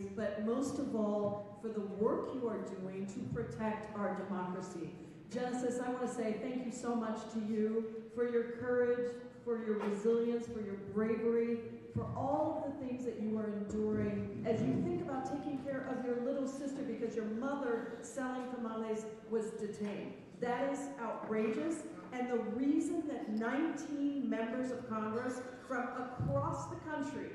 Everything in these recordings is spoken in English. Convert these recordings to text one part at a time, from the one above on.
but most of all, for the work you are doing to protect our democracy. Genesis, I want to say thank you so much to you for your courage, for your resilience, for your bravery, for all of the things that you are enduring as you think about taking care of your little sister because your mother selling tamales was detained. That is outrageous, and the reason that 19 members of Congress from across the country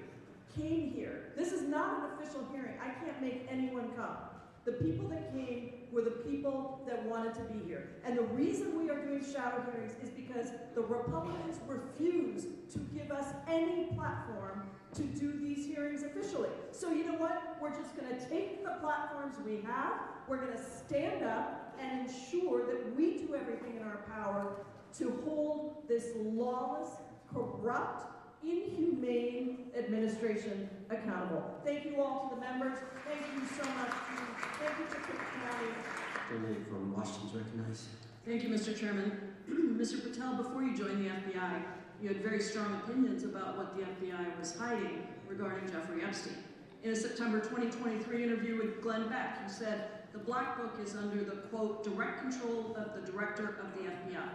came here. This is not an official hearing. I can't make anyone come. The people that came were the people that wanted to be here. And the reason we are doing shadow hearings is because the Republicans refuse to give us any platform to do these hearings officially. So you know what? We're just going to take the platforms we have, we're going to stand up and ensure that we do everything in our power to hold this lawless, corrupt, inhumane administration accountable. Thank you all to the members. Thank you so much. Thank you to Cook County. Senator from Washington to recognize. Thank you, Mr. Chairman. Mr. Patel, before you joined the FBI, you had very strong opinions about what the FBI was hiding regarding Jeffrey Epstein. In a September 2023 interview with Glenn Beck, you said, the Black Book is under the, quote, direct control of the director of the FBI.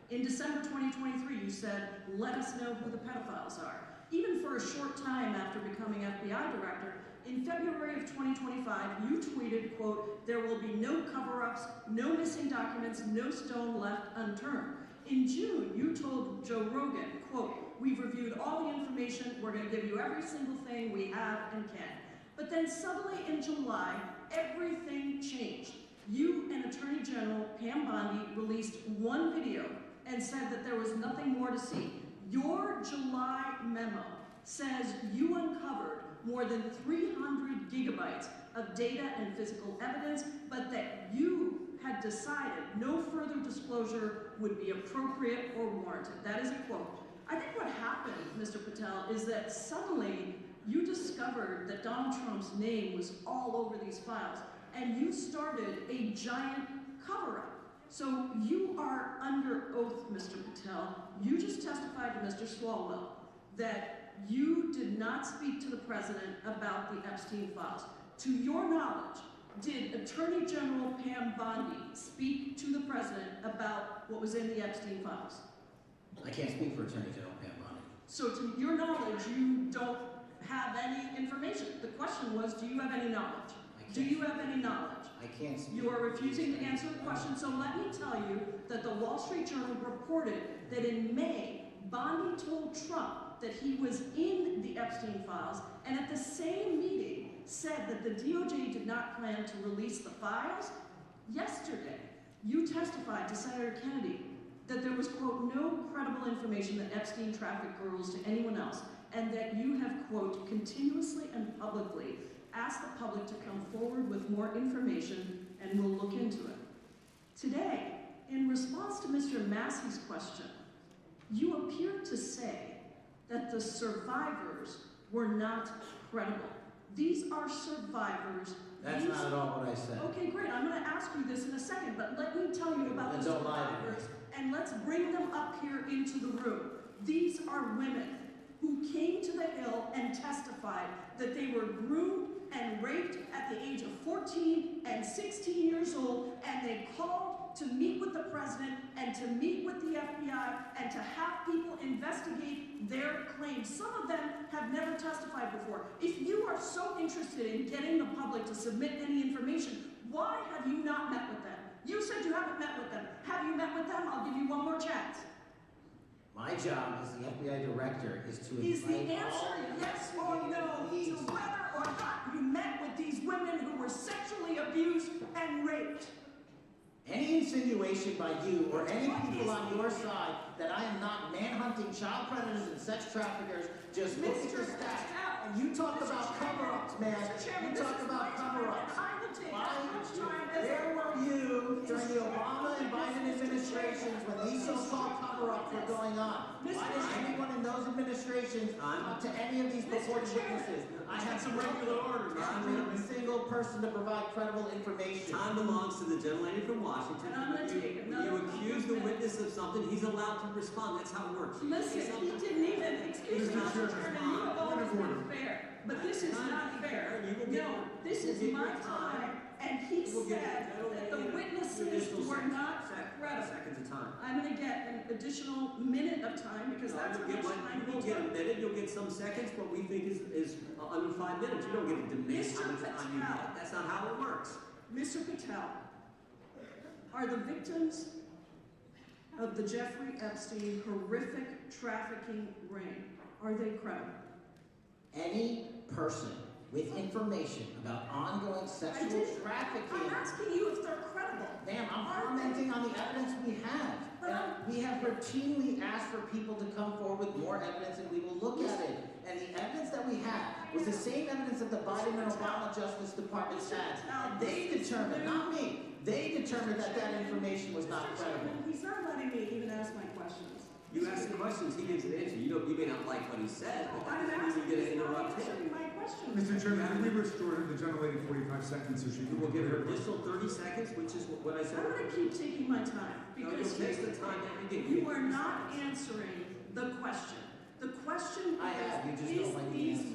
In December 2023, you said, let us know who the pedophiles are. Even for a short time after becoming FBI director, in February of 2025, you tweeted, quote, there will be no cover-ups, no missing documents, no stone left unturned. In June, you told Joe Rogan, quote, we've reviewed all the information, we're gonna give you every single thing we have and can. But then suddenly in July, everything changed. You and Attorney General Pam Bondi released one video and said that there was nothing more to see. Your July memo says you uncovered more than 300 gigabytes of data and physical evidence, but that you had decided no further disclosure would be appropriate or warranted. That is a quote. I think what happened, Mr. Patel, is that suddenly you discovered that Donald Trump's name was all over these files, and you started a giant cover-up. So you are under oath, Mr. Patel. You just testified to Mr. Swalwell that you did not speak to the president about the Epstein files. To your knowledge, did Attorney General Pam Bondi speak to the president about what was in the Epstein files? I can't speak for Attorney General Pam Bondi. So to your knowledge, you don't have any information. The question was, do you have any knowledge? Do you have any knowledge? I can't speak. You are refusing to answer the question, so let me tell you that the Wall Street Journal reported that in May, Bondi told Trump that he was in the Epstein files, and at the same meeting said that the DOJ did not plan to release the files. Yesterday, you testified to Senator Kennedy that there was, quote, no credible information that Epstein trafficked girls to anyone else, and that you have, quote, continuously and publicly asked the public to come forward with more information and we'll look into it. Today, in response to Mr. Massey's question, you appear to say that the survivors were not credible. These are survivors. That's not at all what I said. Okay, great. I'm going to ask you this in a second, but let me tell you about the survivors, and let's bring them up here into the room. These are women who came to the Hill and testified that they were groomed and raped at the age of 14 and 16 years old, and they called to meet with the president and to meet with the FBI and to have people investigate their claims. Some of them have never testified before. If you are so interested in getting the public to submit any information, why have you not met with them? You said you haven't met with them. Have you met with them? I'll give you one more chance. My job as the FBI director is to Is the answer yes or no to whether or not you met with these women who were sexually abused and raped? Any insinuation by you or any people on your side that I am not manhunting child predators and sex traffickers, just look at your stats. And you talk about cover-ups, man. You talk about cover-ups. Where were you during the Obama and Biden administrations when these so-called cover-ups were going on? Why did anyone in those administrations come to any of these purported witnesses? I have some regular orders. Every single person to provide credible information. Time belongs to the gentlelady from Washington. And I'm going to take When another you accuse the minute. witness of something, he's allowed to respond. That's how it works. Listen, he didn't even, excuse me, He's not Mr. to Chairman, respond. you have always Point of been order. fair, but this is not fair. You will get- No, this you will is get my your time, and he You will get said your that the additional witnesses were not credible. seconds of time. I'm gonna get an additional minute of time, because No, that's how you'll much get time you we will get a took. minute, you'll get some seconds, what we think is under 5 minutes. You don't get to demand Mr. how much time you Patel. get. That's not how it works. Mr. Patel, are the victims of the Jeffrey Epstein horrific trafficking ring, are they credible? Any person with information about ongoing sexual trafficking. I'm asking you if they're credible. Ma'am, I'm commenting on the evidence we have. And we have routinely asked for people to come forward with more evidence, and we will look at it. And the evidence that we have was the same evidence that the Biden and Obama Justice Departments had. And they determined, not me, they determined that that information was not credible. He's not letting me even ask my questions. You ask the questions, he gives an answer. You may not like what he said, but I'm that doesn't asking, mean you get to he's not interrupt him. answering my questions. Mr. Chairman, can we restore the gentlelady 45 seconds so she You can will give her complete her additional 30 seconds, which is what I said. I'm gonna keep taking my time, No, because you'll take the time that you get. you are not answering the question. The question I have, you just is, don't like the answer.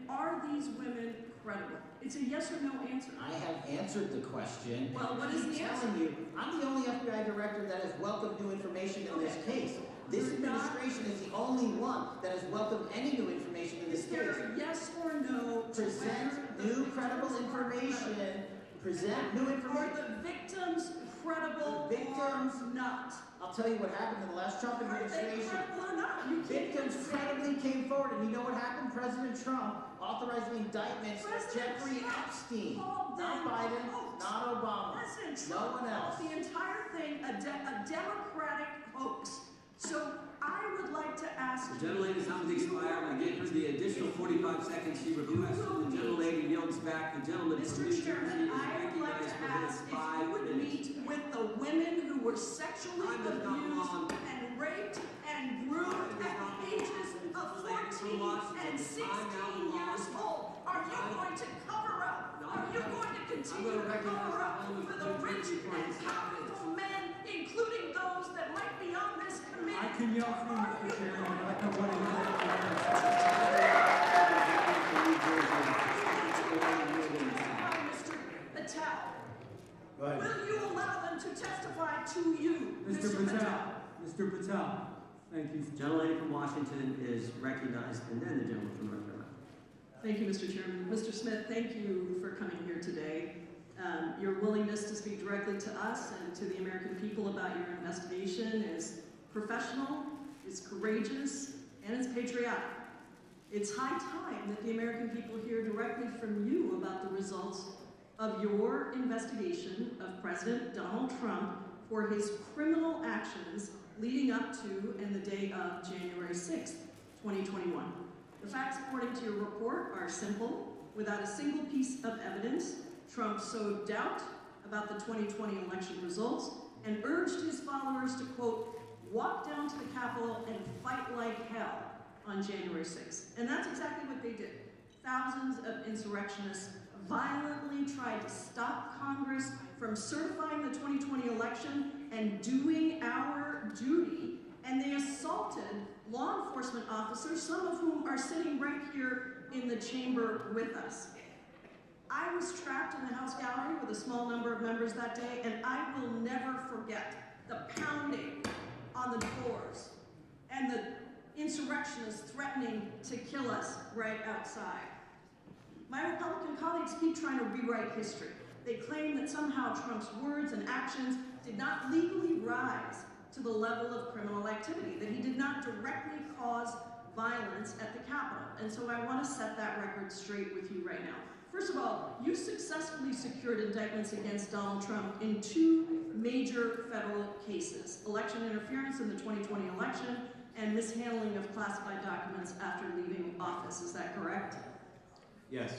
are these women credible? It's a yes or no answer. I have answered the question. Well, what is the I'm answer? telling you, I'm the only FBI director that has welcomed new information in this case. This You're not- administration is the only one that has welcomed any new information in this Is there case. a yes or no? to Present whether new the credible victims are credible? information. Present new Are information. the victims credible The victims- or not? I'll tell you what happened in the last Trump Are they administration. credible or not? You can't Victims even say- credibly came forward, and you know what happened? President Trump authorized the indictments of President Jeffrey Trump Epstein. called Not them Biden, a hoax. not Obama. President No Trump one else. called the entire thing a Democratic hoax. So I would like to ask The gentlelady's time has expired. I gave her the additional 45 seconds she requested. The gentlelady yields back. The gentleman from New Mr. Jersey Chairman, is I would like recognized to for ask his if 5 you would minutes. meet with the women who were sexually Time is not abused long. and raped and groomed at the ages of 14 and 16 years old. Are you going to cover up? Are you going to continue to cover up for the rich and powerful men, including those that might be on this committee? I can yell for you, Are Mr. you Chairman, going but I to can want Mr. Patel, Go ahead. will you allow them to testify to you, Mr. Patel, Mr. Patel, thank you. Gentlelady from Washington is recognized, and then the gentleman from North Carolina. Thank you, Mr. Chairman. Mr. Smith, thank you for coming here today. Your willingness to speak directly to us and to the American people about your investigation is professional, it's courageous, and it's patriotic. It's high time that the American people hear directly from you about the results of your investigation of President Donald Trump for his criminal actions leading up to and the day of January 6th, 2021. The facts according to your report are simple. Without a single piece of evidence, Trump sowed doubt about the 2020 election results and urged his followers to, quote, walk down to the Capitol and fight like hell on January 6th. And that's exactly what they did. Thousands of insurrectionists violently tried to stop Congress from certifying the 2020 election and doing our duty, and they assaulted law enforcement officers, some of whom are sitting right here in the chamber with us. I was trapped in the House gallery with a small number of members that day, and I will never forget the pounding on the doors and the insurrectionists threatening to kill us right outside. My Republican colleagues keep trying to rewrite history. They claim that somehow Trump's words and actions did not legally rise to the level of criminal activity, that he did not directly cause violence at the Capitol. And so I want to set that record straight with you right now. First of all, you successfully secured indictments against Donald Trump in 2 major federal cases: election interference in the 2020 election and mishandling of classified documents after leaving office. Is that correct? Yes.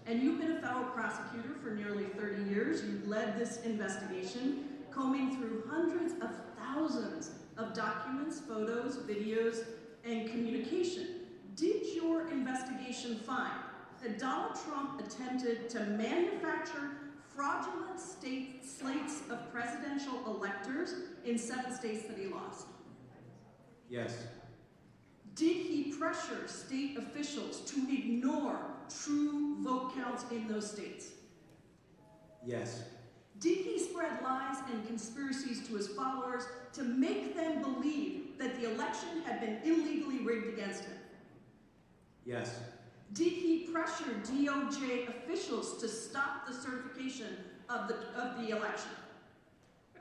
And you've been a federal prosecutor for nearly 30 years. You've led this investigation, combing through hundreds of thousands of documents, photos, videos, and communication. Did your investigation find that Donald Trump attempted to manufacture fraudulent state slates of presidential electors in 7 states that he lost? Yes. Did he pressure state officials to ignore true vote counts in those states? Yes. Did he spread lies and conspiracies to his followers to make them believe that the election had been illegally rigged against him? Yes. Did he pressure DOJ officials to stop the certification of the election?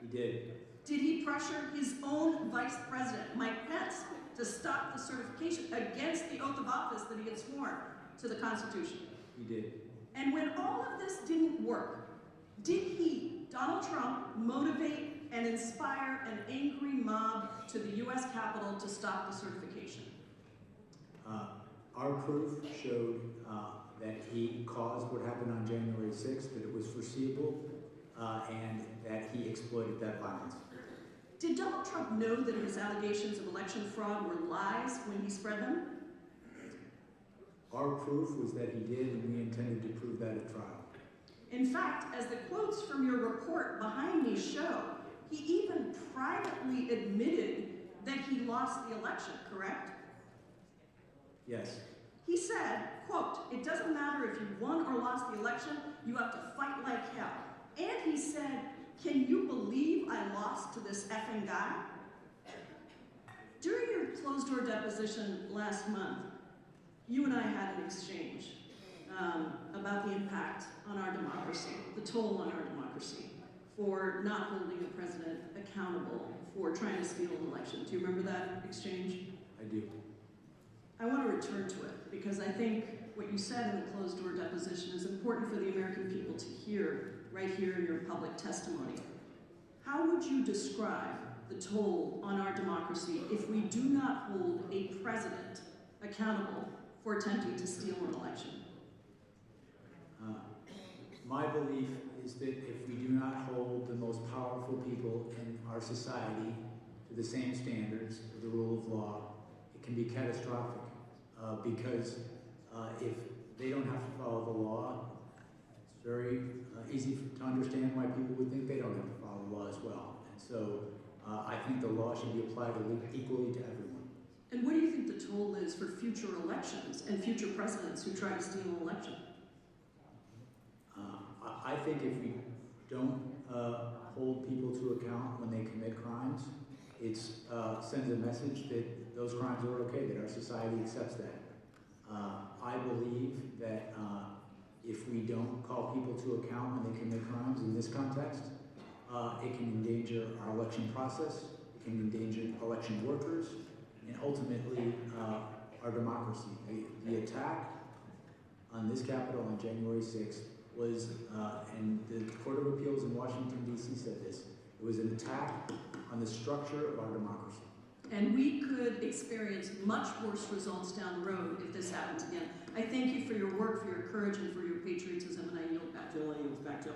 He did. Did he pressure his own vice president, Mike Pence, to stop the certification against the oath of office that he had sworn to the Constitution? He did. And when all of this didn't work, did he, Donald Trump, motivate and inspire an angry mob to the U.S. Capitol to stop the certification? Our proof showed that he caused what happened on January 6th, that it was foreseeable, and that he exploited that violence. Did Donald Trump know that his allegations of election fraud were lies when he spread them? Our proof was that he did, and we intended to prove that at trial. In fact, as the quotes from your report behind me show, he even privately admitted that he lost the election, correct? Yes. He said, quote, "It doesn't matter if you won or lost the election, you have to fight like hell." And he said, "Can you believe I lost to this effing guy?" During your closed-door deposition last month, you and I had an exchange about the impact on our democracy, the toll on our democracy, for not holding a president accountable for trying to steal an election. Do you remember that exchange? I do. I want to return to it because I think what you said in the closed-door deposition is important for the American people to hear right here in your public testimony. How would you describe the toll on our democracy if we do not hold a president accountable for attempting to steal an election? My belief is that if we do not hold the most powerful people in our society to the same standards of the rule of law, it can be catastrophic. Because if they don't have to follow the law, it's very easy to understand why people would think they don't have to follow the law as well. And so I think the law should be applied equally to everyone. And what do you think the toll is for future elections and future presidents who try to steal an election? I think if we don't hold people to account when they commit crimes, it sends a message that those crimes are okay, that our society accepts that. I believe that if we don't call people to account when they commit crimes in this context, it can endanger our election process, it can endanger election workers, and ultimately our democracy. The attack on this Capitol on January 6th was, and the Court of Appeals in Washington, D.C. said this, it was an attack on the structure of our democracy. And we could experience much worse results down the road if this happens again. I thank you for your work, for your courage, and for your patriotism, and I yield back. Jill yields back, Jill.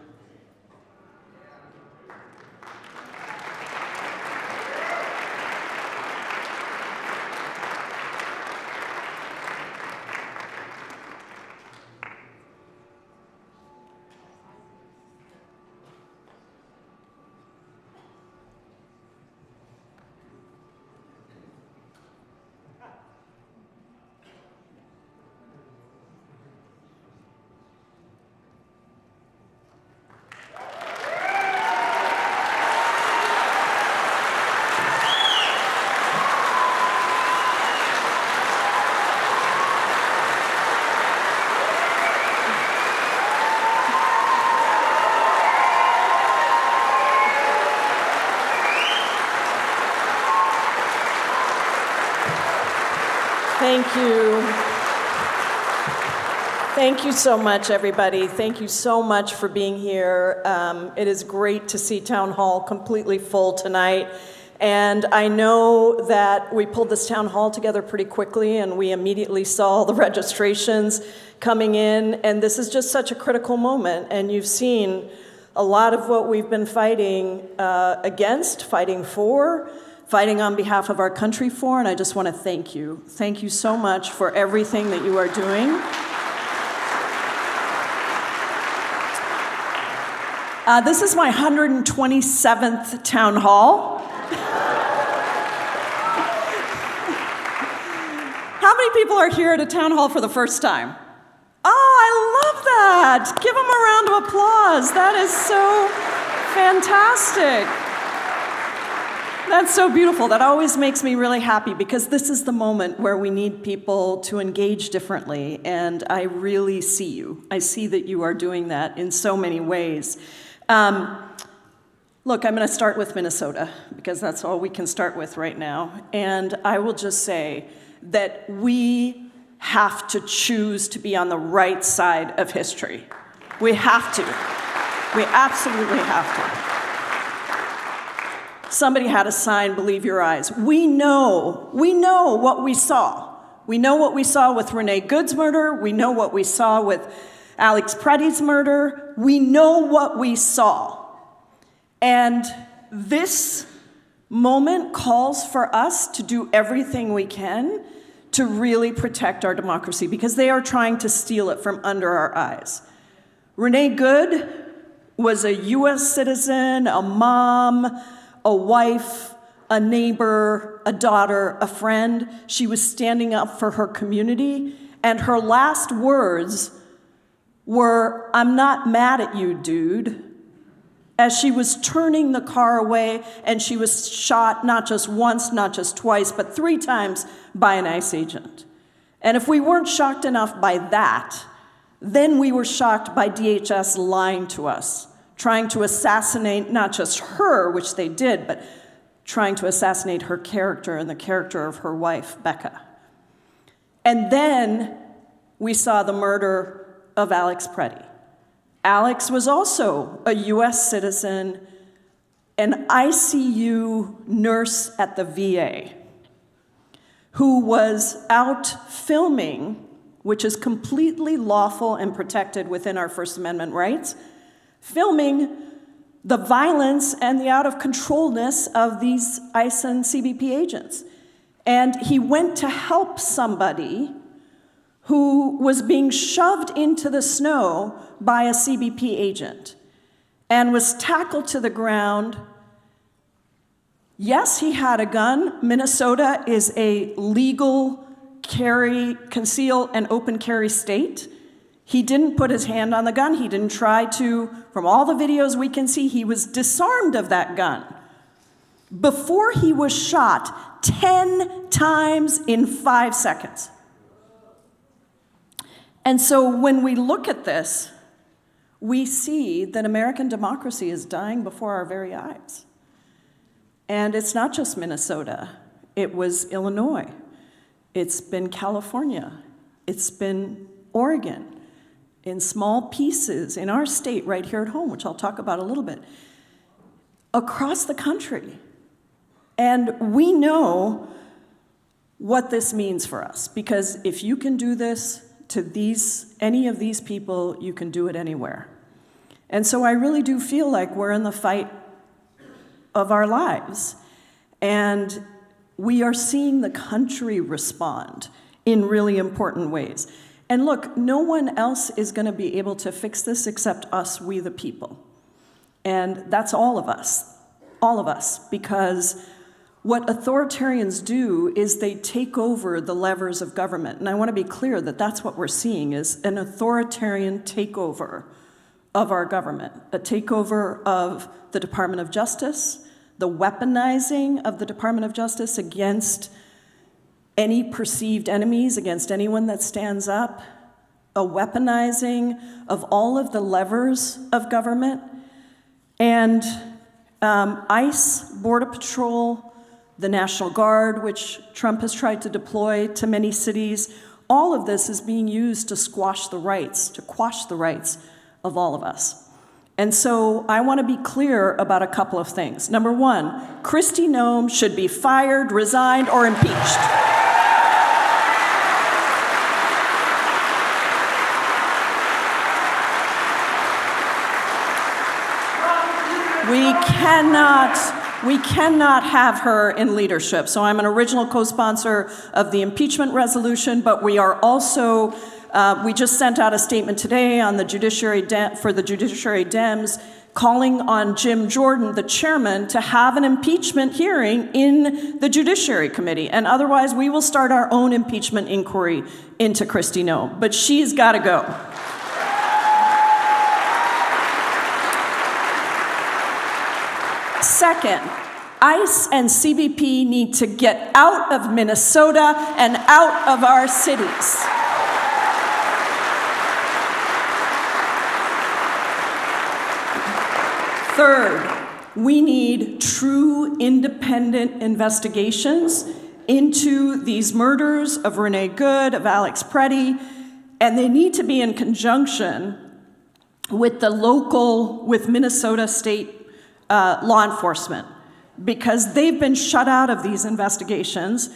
Thank you. Thank you so much, everybody. Thank you so much for being here. It is great to see Town Hall completely full tonight. And I know that we pulled this town hall together pretty quickly, and we immediately saw the registrations coming in. And this is just such a critical moment. And you've seen a lot of what we've been fighting against, fighting for, fighting on behalf of our country for, and I just want to thank you. Thank you so much for everything that you are doing. This is my 127th town hall. How many people are here at a town hall for the first time? Oh, I love that. Give them a round of applause. That is so fantastic. That's so beautiful. That always makes me really happy because this is the moment where we need people to engage differently, and I really see you. I see that you are doing that in so many ways. Look, I'm going to start with Minnesota because that's all we can start with right now, and I will just say that we have to choose to be on the right side of history. We have to. We absolutely have to. Somebody had a sign, believe your eyes. We know what we saw. We know what we saw with Renee Good's murder. We know what we saw with Alex Preddy's murder. We know what we saw. And this moment calls for us to do everything we can to really protect our democracy because they are trying to steal it from under our eyes. Renee Good was a US citizen, a mom, a wife, a neighbor, a daughter, a friend. She was standing up for her community, and her last words were, "I'm not mad at you, dude," as she was turning the car away, and she was shot not just once, not just twice, but 3 times by an ICE agent. And if we weren't shocked enough by that, then we were shocked by DHS lying to us, trying to assassinate not just her, which they did, but trying to assassinate her character and the character of her wife, Becca. And then we saw the murder of Alex Preddy. Alex was also a US citizen, an ICU nurse at the VA, who was out filming, which is completely lawful and protected within our First Amendment rights, filming the violence and the out-of-controlness of these ICE and CBP agents. And he went to help somebody who was being shoved into the snow by a CBP agent and was tackled to the ground. Yes, he had a gun. Minnesota is a legal carry, conceal, and open carry state. He didn't put his hand on the gun. He didn't try to. From all the videos we can see, he was disarmed of that gun before he was shot 10 times in 5 seconds. And so when we look at this, we see that American democracy is dying before our very eyes. And it's not just Minnesota. It was Illinois. It's been California. It's been Oregon, in small pieces in our state right here at home, which I'll talk about a little bit, across the country. And we know what this means for us, because if you can do this to any of these people, you can do it anywhere. And so I really do feel like we're in the fight of our lives. And we are seeing the country respond in really important ways. And look, no one else is going to be able to fix this except us, we the people. And that's all of us, because what authoritarians do is they take over the levers of government. And I want to be clear that that's what we're seeing, is an authoritarian takeover of our government, a takeover of the Department of Justice, the weaponizing of the Department of Justice against any perceived enemies, against anyone that stands up, a weaponizing of all of the levers of government, and ICE, Border Patrol, the National Guard, which Trump has tried to deploy to many cities. All of this is being used to quash the rights of all of us. And so I want to be clear about a couple of things. Number one, Kristi Noem should be fired, resigned, or impeached. We cannot have her in leadership. So I'm an original co-sponsor of the impeachment resolution, but we are also, we just sent out a statement today on the judiciary for the Judiciary Dems calling on Jim Jordan, the chairman, to have an impeachment hearing in the Judiciary Committee. And otherwise, we will start our own impeachment inquiry into Kristi Noem. But she's got to go. Second, ICE and CBP need to get out of Minnesota and out of our cities. Third, we need true independent investigations into these murders of Renee Good, of Alex Preddy, and they need to be in conjunction with with Minnesota State law enforcement, because they've been shut out of these investigations,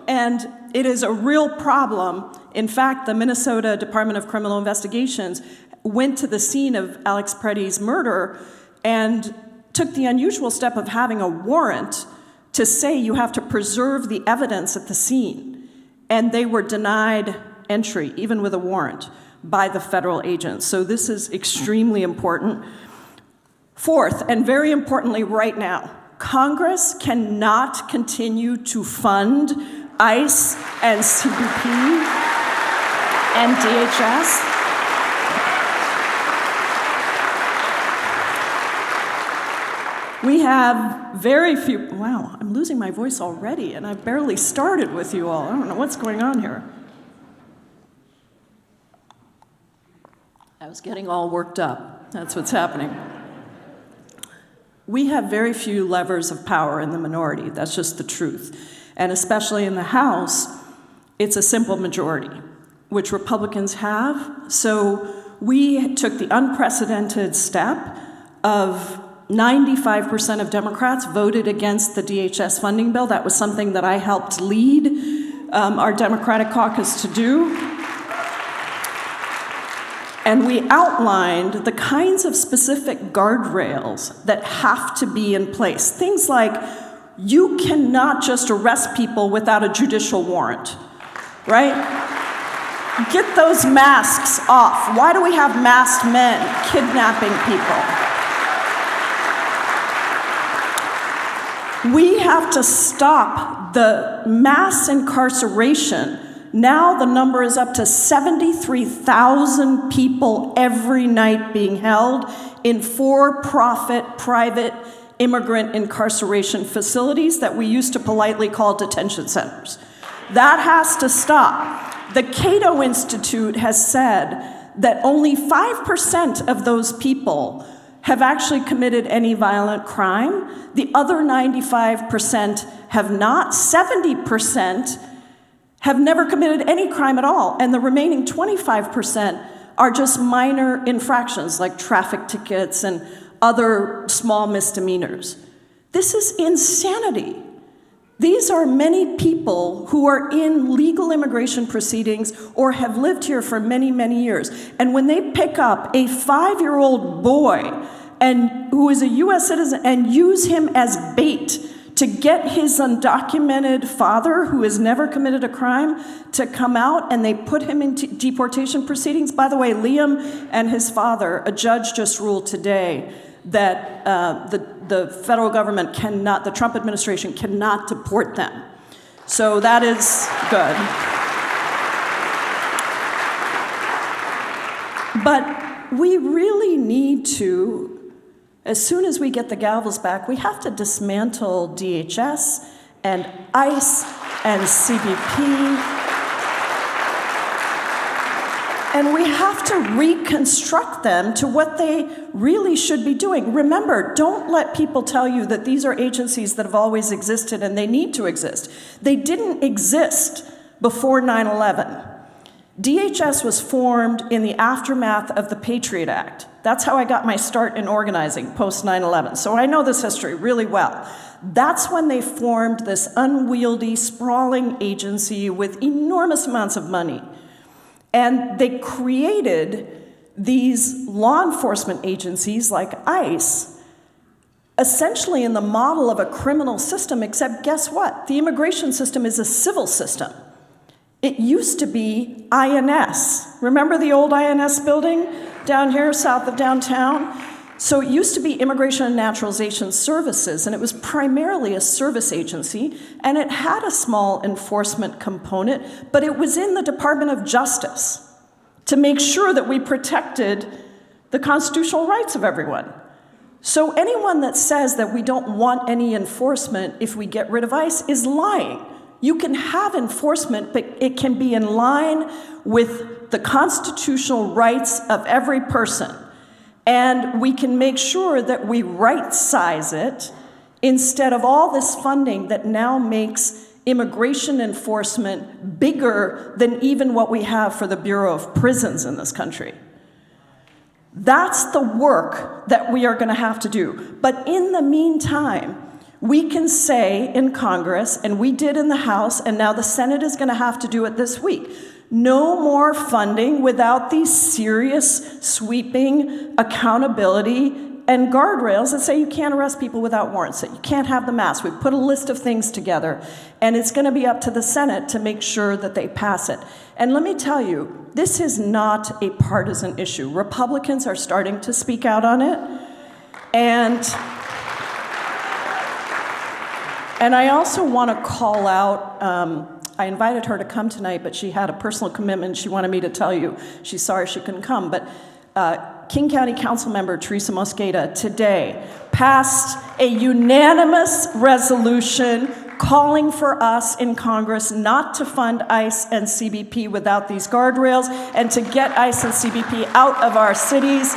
and it is a real problem. In fact, the Minnesota Department of Criminal Investigations went to the scene of Alex Preddy's murder and took the unusual step of having a warrant to say you have to preserve the evidence at the scene. And they were denied entry, even with a warrant, by the federal agents. So this is extremely important. Fourth, and very importantly right now, Congress cannot continue to fund ICE and CBP and DHS. We have very few, wow, I'm losing my voice already, and I barely started with you all. I don't know what's going on here. I was getting all worked up. That's what's happening. We have very few levers of power in the minority. That's just the truth. And especially in the House, it's a simple majority, which Republicans have. So we took the unprecedented step of 95% of Democrats voted against the DHS funding bill. That was something that I helped lead our Democratic caucus to do. And we outlined the kinds of specific guardrails that have to be in place. Things like, you cannot just arrest people without a judicial warrant, right? Get those masks off. Why do we have masked men kidnapping people? We have to stop the mass incarceration. Now the number is up to 73,000 people every night being held in for-profit private immigrant incarceration facilities that we used to politely call detention centers. That has to stop. The Cato Institute has said that only 5% of those people have actually committed any violent crime. The other 95% have not. 70% have never committed any crime at all. And the remaining 25% are just minor infractions like traffic tickets and other small misdemeanors. This is insanity. These are many people who are in legal immigration proceedings or have lived here for many, many years. And when they pick up a 5-year-old boy who is a US citizen and use him as bait to get his undocumented father, who has never committed a crime, to come out, and they put him into deportation proceedings. By the way, Liam and his father, a judge just ruled today that the federal government cannot, the Trump administration cannot deport them. So that is good. But we really need to, as soon as we get the gavels back, we have to dismantle DHS and ICE and CBP. And we have to reconstruct them to what they really should be doing. Remember, don't let people tell you that these are agencies that have always existed and they need to exist. They didn't exist before 9/11. DHS was formed in the aftermath of the Patriot Act. That's how I got my start in organizing post 9/11. So I know this history really well. That's when they formed this unwieldy, sprawling agency with enormous amounts of money. And they created these law enforcement agencies like ICE, essentially in the model of a criminal system, except guess what? The immigration system is a civil system. It used to be INS. Remember the old INS building down here south of downtown? So it used to be Immigration and Naturalization Services, and it was primarily a service agency, and it had a small enforcement component, but it was in the Department of Justice to make sure that we protected the constitutional rights of everyone. So anyone that says that we don't want any enforcement if we get rid of ICE is lying. You can have enforcement, but it can be in line with the constitutional rights of every person. And we can make sure that we right-size it instead of all this funding that now makes immigration enforcement bigger than even what we have for the Bureau of Prisons in this country. That's the work that we are going to have to do. But in the meantime, we can say in Congress, and we did in the House, and now the Senate is going to have to do it this week, no more funding without these serious, sweeping accountability and guardrails that say you can't arrest people without warrants, that you can't have the mask. We've put a list of things together, and it's going to be up to the Senate to make sure that they pass it. And let me tell you, this is not a partisan issue. Republicans are starting to speak out on it, and I also want to call out, I invited her to come tonight, but she had a personal commitment. She wanted me to tell you she's sorry she couldn't come. But King County Council member Teresa Mosqueda today passed a unanimous resolution calling for us in Congress not to fund ICE and CBP without these guardrails and to get ICE and CBP out of our cities.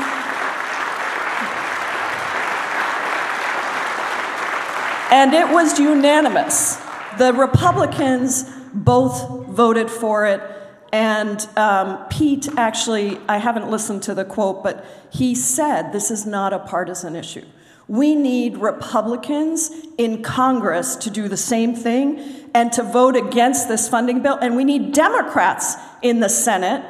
And it was unanimous. The Republicans both voted for it, and Pete actually, I haven't listened to the quote, but he said this is not a partisan issue. We need Republicans in Congress to do the same thing and to vote against this funding bill, and we need Democrats in the Senate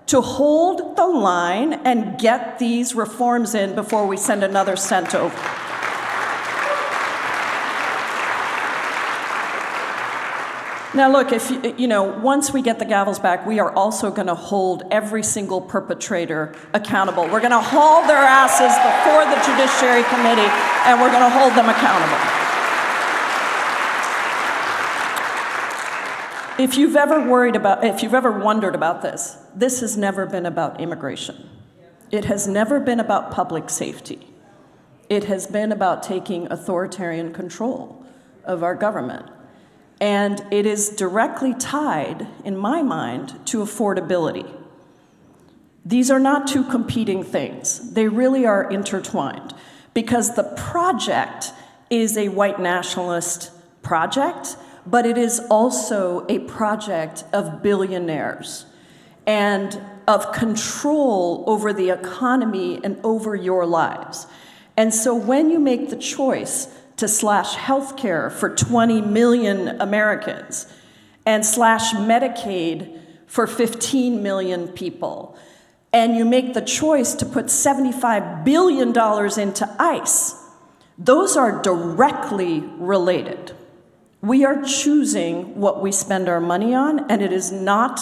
to hold the line and get these reforms in before we send another cent over. Now look, if once we get the gavels back, we are also going to hold every single perpetrator accountable. We're going to haul their asses before the Judiciary Committee, and we're going to hold them accountable. If you've ever wondered about this, this has never been about immigration. It has never been about public safety. It has been about taking authoritarian control of our government. And it is directly tied, in my mind, to affordability. These are not two competing things. They really are intertwined, because the project is a white nationalist project, but it is also a project of billionaires and of control over the economy and over your lives. And so when you make the choice to slash healthcare for 20 million Americans and slash Medicaid for 15 million people, and you make the choice to put $75 billion into ICE, those are directly related. We are choosing what we spend our money on, and it is not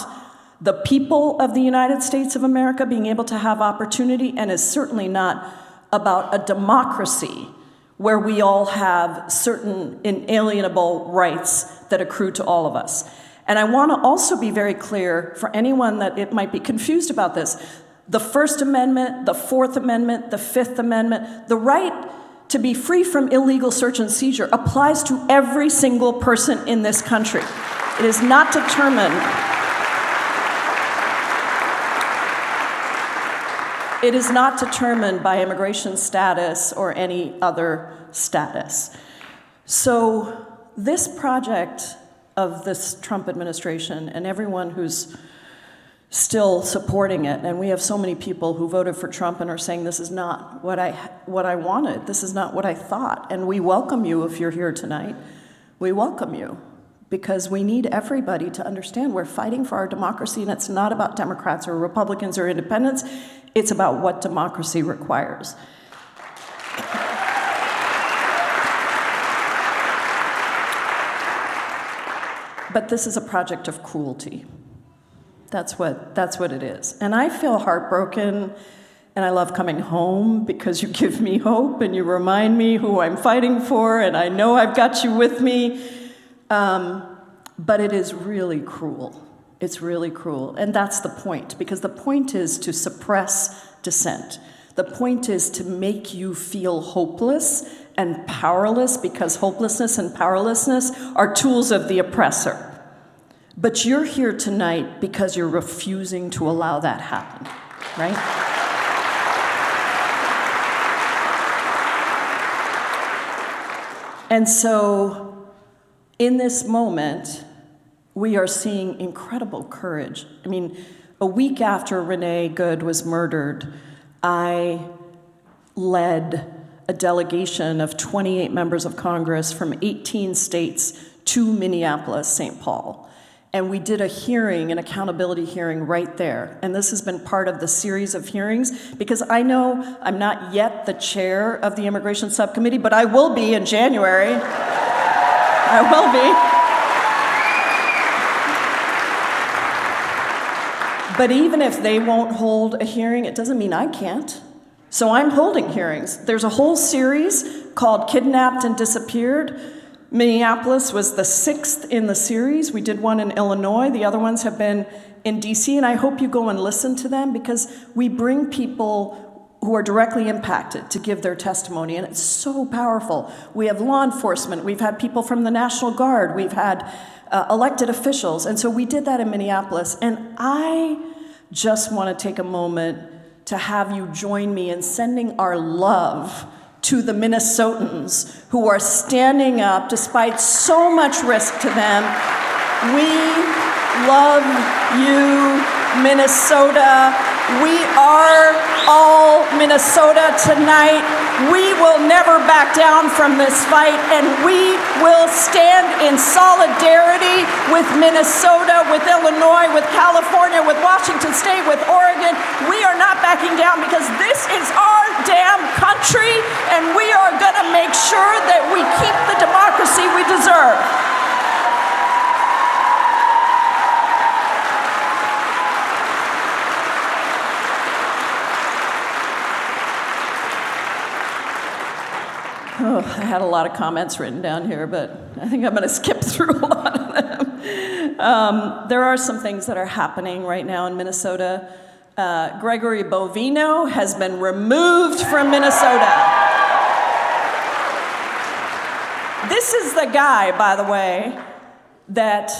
the people of the United States of America being able to have opportunity, and is certainly not about a democracy where we all have certain inalienable rights that accrue to all of us. And I want to also be very clear for anyone that it might be confused about this. The First Amendment, the Fourth Amendment, the Fifth Amendment, the right to be free from illegal search and seizure applies to every single person in this country. It is not determined. It is not determined by immigration status or any other status. So this project of this Trump administration and everyone who's still supporting it, and we have so many people who voted for Trump and are saying this is not what I wanted, this is not what I thought, and we welcome you if you're here tonight. We welcome you, because we need everybody to understand we're fighting for our democracy, and it's not about Democrats or Republicans or independents. It's about what democracy requires. But this is a project of cruelty. That's what it is. And I feel heartbroken And I love coming home because you give me hope and you remind me who I'm fighting for, and I know I've got you with me. But it is really cruel. It's really cruel. And that's the point, because the point is to suppress dissent. The point is to make you feel hopeless and powerless, because hopelessness and powerlessness are tools of the oppressor. But you're here tonight because you're refusing to allow that happen, right? And so, in this moment, we are seeing incredible courage. I mean, a week after Renee Good was murdered, I led a delegation of 28 members of Congress from 18 states to Minneapolis, St. Paul. And we did a hearing, an accountability hearing right there. And this has been part of the series of hearings, because I know I'm not yet the chair of the Immigration Subcommittee, but I will be in January. I will be. But even if they won't hold a hearing, it doesn't mean I can't. So I'm holding hearings. There's a whole series called Kidnapped and Disappeared. Minneapolis was the 6th in the series. We did one in Illinois. The other ones have been in DC, and I hope you go and listen to them, because we bring people who are directly impacted to give their testimony, and it's so powerful. We have law enforcement. We've had people from the National Guard. We've had elected officials, and so we did that in Minneapolis. And I just want to take a moment to have you join me in sending our love to the Minnesotans who are standing up despite so much risk to them. We love you, Minnesota. We are all Minnesota tonight. We will never back down from this fight, and we will stand in solidarity with Minnesota, with Illinois, with California, with Washington State, with Oregon. We are not backing down, because this is our damn country, and we are going to make sure that we keep the democracy we deserve. Oh, I had a lot of comments written down here, but I think I'm going to skip through a lot of them. There are some things that are happening right now in Minnesota. Gregory Bovino has been removed from Minnesota. This is the guy, by the way, that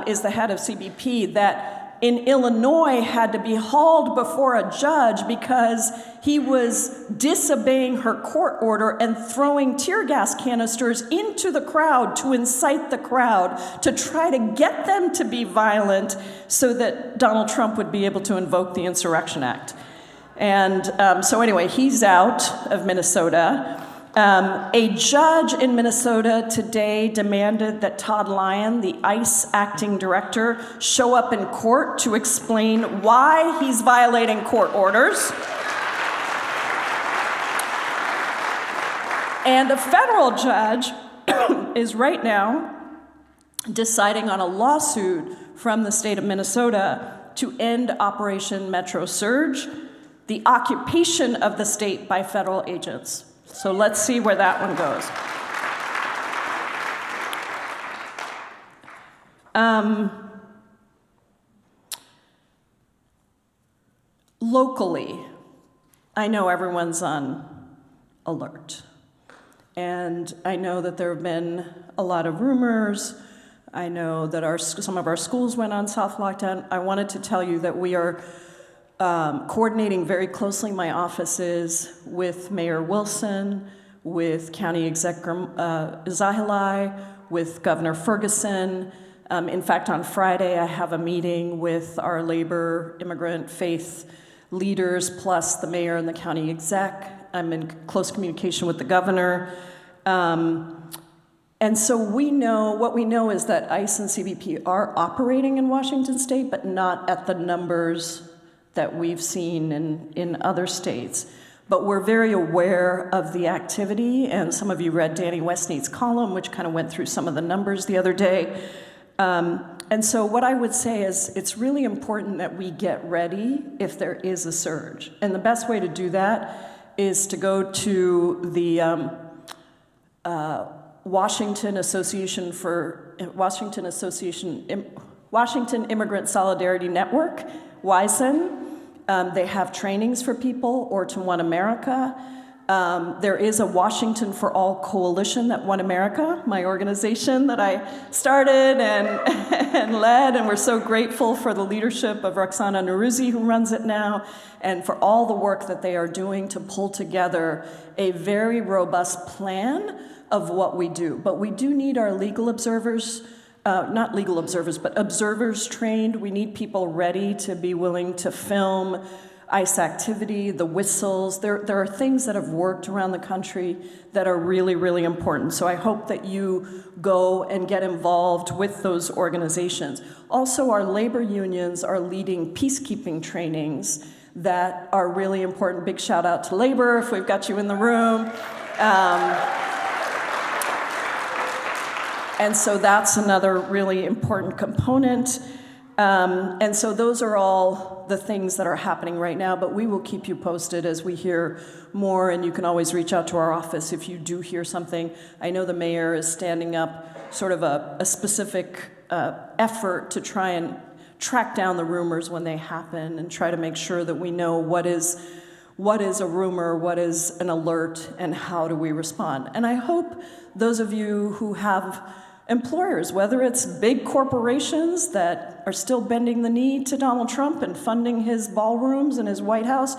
is the head of CBP, that in Illinois had to be hauled before a judge because he was disobeying her court order and throwing tear gas canisters into the crowd to incite the crowd, to try to get them to be violent so that Donald Trump would be able to invoke the Insurrection Act. And so anyway, he's out of Minnesota. A judge in Minnesota today demanded that Todd Lyon, the ICE acting director, show up in court to explain why he's violating court orders. And a federal judge is right now deciding on a lawsuit from the state of Minnesota to end Operation Metro Surge, the occupation of the state by federal agents. So let's see where that one goes. Locally, I know everyone's on alert. And I know that there have been a lot of rumors. I know that some of our schools went on soft lockdown. I wanted to tell you that we are coordinating very closely, my office is, with Mayor Wilson, with County Executive Zahilai, with Governor Ferguson. In fact, on Friday, I have a meeting with our labor, immigrant, faith leaders, plus the mayor and the county exec. I'm in close communication with the governor. And so what we know is that ICE and CBP are operating in Washington state, but not at the numbers that we've seen in other states. But we're very aware of the activity, and some of you read Danny Westneat's column, which kind of went through some of the numbers the other day. And so what I would say is it's really important that we get ready if there is a surge. And the best way to do that is to go to the Washington Immigrant Solidarity Network, WISN. They have trainings for people, or to One America. There is a Washington for All coalition that One America, my organization that I started and led, and we're so grateful for the leadership of Roxana Neruzzi, who runs it now, and for all the work that they are doing to pull together a very robust plan of what we do. But we do need our legal observers, not legal observers, but observers trained. We need people ready to be willing to film ICE activity, the whistles. There are things that have worked around the country that are really, really important. So I hope that you go and get involved with those organizations. Also, our labor unions are leading peacekeeping trainings that are really important. Big shout out to labor if we've got you in the room. And so that's another really important component. And so those are all the things that are happening right now, but we will keep you posted as we hear more, and you can always reach out to our office if you do hear something. I know the mayor is standing up sort of a specific effort to try and track down the rumors when they happen and try to make sure that we know what is a rumor, what is an alert, and how do we respond. And I hope those of you who have employers, whether it's big corporations that are still bending the knee to Donald Trump and funding his ballrooms and his White House,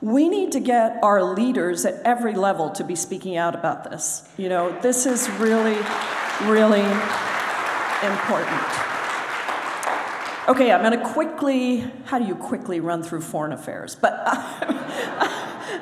we need to get our leaders at every level to be speaking out about this. You know, this is really, really important. Okay, I'm going to quickly, how do you quickly run through foreign affairs? But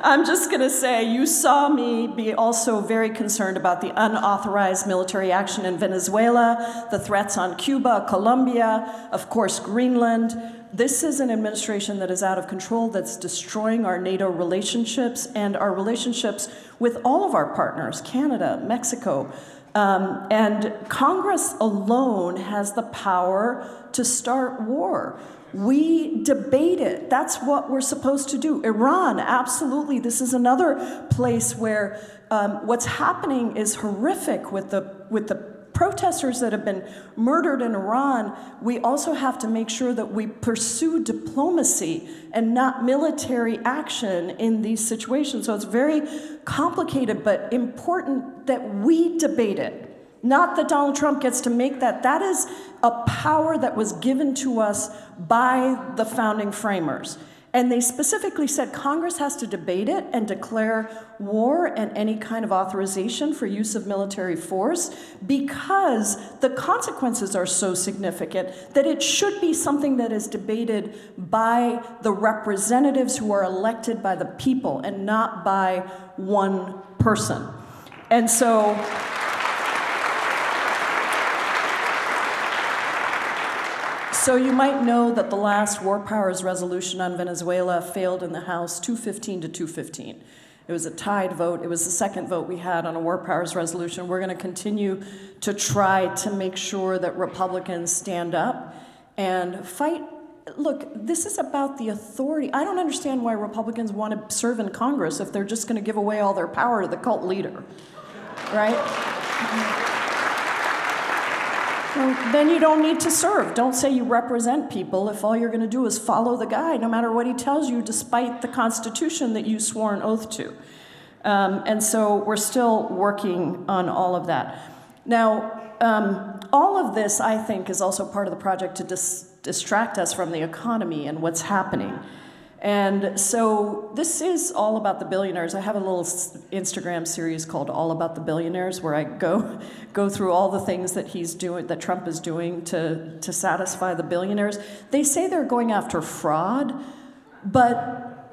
I'm just going to say, you saw me be also very concerned about the unauthorized military action in Venezuela, the threats on Cuba, Colombia, of course, Greenland. This is an administration that is out of control, that's destroying our NATO relationships and our relationships with all of our partners, Canada, Mexico. And Congress alone has the power to start war. We debate it. That's what we're supposed to do. Iran, absolutely. This is another place where what's happening is horrific with the protesters that have been murdered in Iran. We also have to make sure that we pursue diplomacy and not military action in these situations. So it's very complicated, but important that we debate it. Not that Donald Trump gets to make that. That is a power that was given to us by the founding framers. And they specifically said Congress has to debate it and declare war and any kind of authorization for use of military force because the consequences are so significant that it should be something that is debated by the representatives who are elected by the people and not by one person. And so you might know that the last War Powers resolution on Venezuela failed in the House 215 to 215. It was a tied vote. It was the second vote we had on a War Powers resolution. We're going to continue to try to make sure that Republicans stand up and fight. Look, this is about the authority. I don't understand why Republicans want to serve in Congress if they're just going to give away all their power to the cult leader, right? Well, then you don't need to serve. Don't say you represent people if all you're going to do is follow the guy, no matter what he tells you, despite the Constitution that you swore an oath to. And so we're still working on all of that. Now, all of this, I think, is also part of the project to distract us from the economy and what's happening. And so this is all about the billionaires. I have a little Instagram series called All About the Billionaires where I go through all the things that he's doing, that Trump is doing to satisfy the billionaires. They say they're going after fraud, but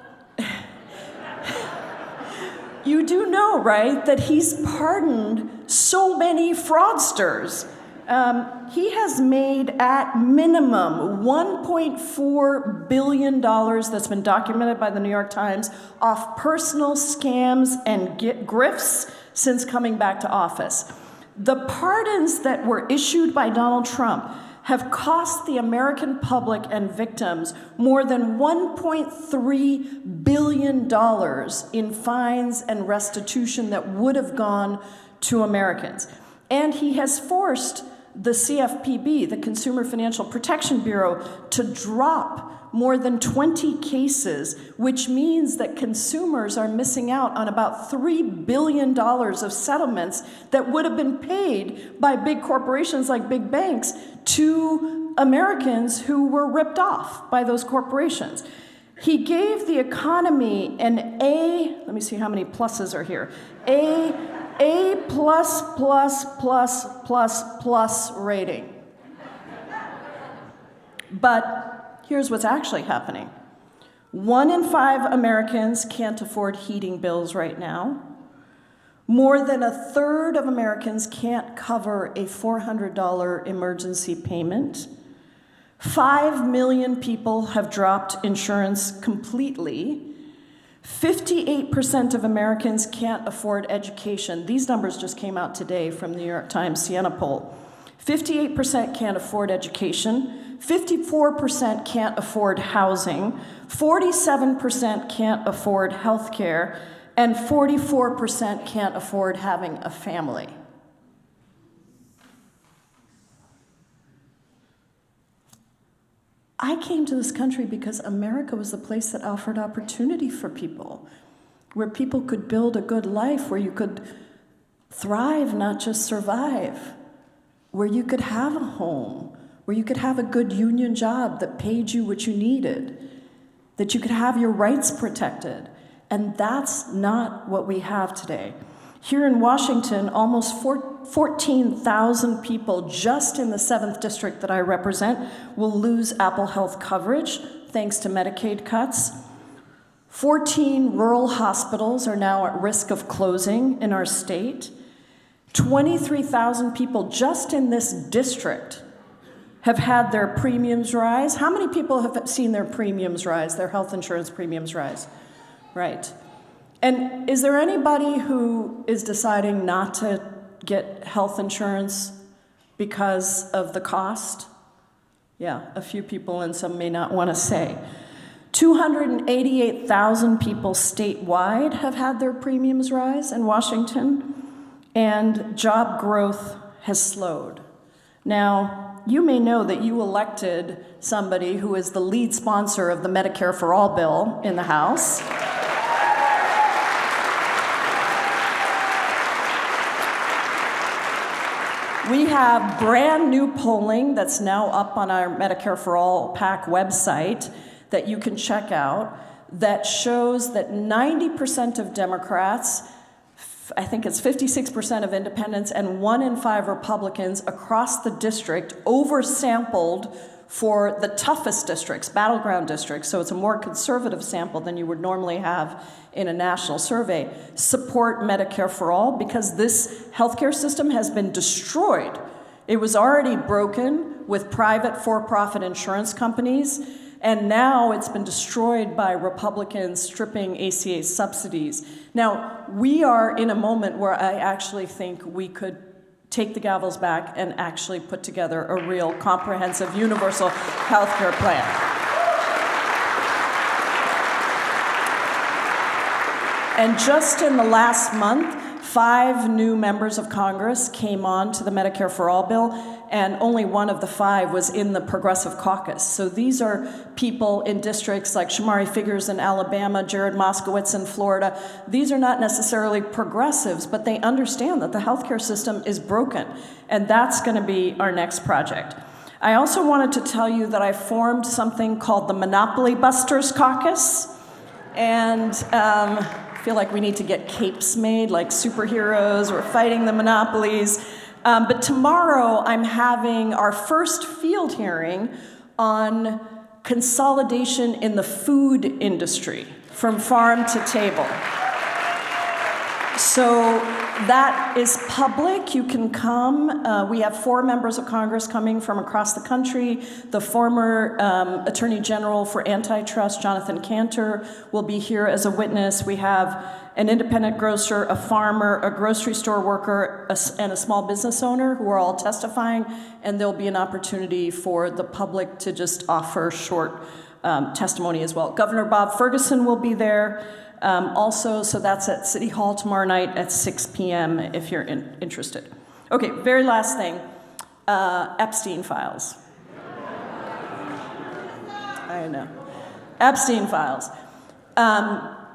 you do know, right, that he's pardoned so many fraudsters. He has made, at minimum, $1.4 billion that's been documented by the New York Times off personal scams and grifts since coming back to office. The pardons that were issued by Donald Trump have cost the American public and victims more than $1.3 billion in fines and restitution that would have gone to Americans. And he has forced the CFPB, the Consumer Financial Protection Bureau, to drop more than 20 cases, which means that consumers are missing out on about $3 billion of settlements that would have been paid by big corporations like big banks to Americans who were ripped off by those corporations. He gave the economy an A, let me see how many pluses are here, A plus plus plus plus plus rating. But here's what's actually happening. 1 in 5 Americans can't afford heating bills right now. More than 1/3 of Americans can't cover a $400 emergency payment. 5 million people have dropped insurance completely. 58% of Americans can't afford education. These numbers just came out today from the New York Times Siena poll. 58% can't afford education. 54% can't afford housing, 47% can't afford health care, and 44% can't afford having a family. I came to this country because America was the place that offered opportunity for people, where people could build a good life, where you could thrive, not just survive, where you could have a home, where you could have a good union job that paid you what you needed, that you could have your rights protected. And that's not what we have today. Here in Washington, almost 14,000 people just in the 7th district that I represent will lose Apple Health coverage thanks to Medicaid cuts. 14 rural hospitals are now at risk of closing in our state. 23,000 people just in this district have had their premiums rise. How many people have seen their premiums rise, their health insurance premiums rise? Right. And is there anybody who is deciding not to get health insurance because of the cost? Yeah, a few people, and some may not want to say. 288,000 people statewide have had their premiums rise in Washington, and job growth has slowed. Now, you may know that you elected somebody who is the lead sponsor of the Medicare for All bill in the House. We have brand new polling that's now up on our Medicare for All PAC website that you can check out that shows that 90% of Democrats, I think it's 56% of independents, and 1 in 5 Republicans across the district oversampled for the toughest districts, battleground districts, so it's a more conservative sample than you would normally have in a national survey, support Medicare for All because this healthcare system has been destroyed. It was already broken with private for-profit insurance companies, and now it's been destroyed by Republicans stripping ACA subsidies. Now, we are in a moment where I actually think we could take the gavels back and actually put together a real comprehensive universal health care plan. And just in the last month, 5 new members of Congress came on to the Medicare for All bill, and only 1 of the 5 was in the Progressive Caucus. So these are people in districts like Shamari Figures in Alabama, Jared Moskowitz in Florida. These are not necessarily progressives, but they understand that the healthcare system is broken, and that's going to be our next project. I also wanted to tell you that I formed something called the Monopoly Busters Caucus, and I feel like we need to get capes made like superheroes. We're fighting the monopolies. But tomorrow I'm having our first field hearing on consolidation in the food industry, from farm to table. So that is public. You can come. We have 4 members of Congress coming from across the country. The former Attorney General for Antitrust, Jonathan Cantor, will be here as a witness. We have an independent grocer, a farmer, a grocery store worker, and a small business owner who are all testifying, and there'll be an opportunity for the public to just offer short testimony as well. Governor Bob Ferguson will be there. Also, so that's at City Hall tomorrow night at 6 p.m. if you're interested. Okay, very last thing, Epstein files. I know. Epstein files.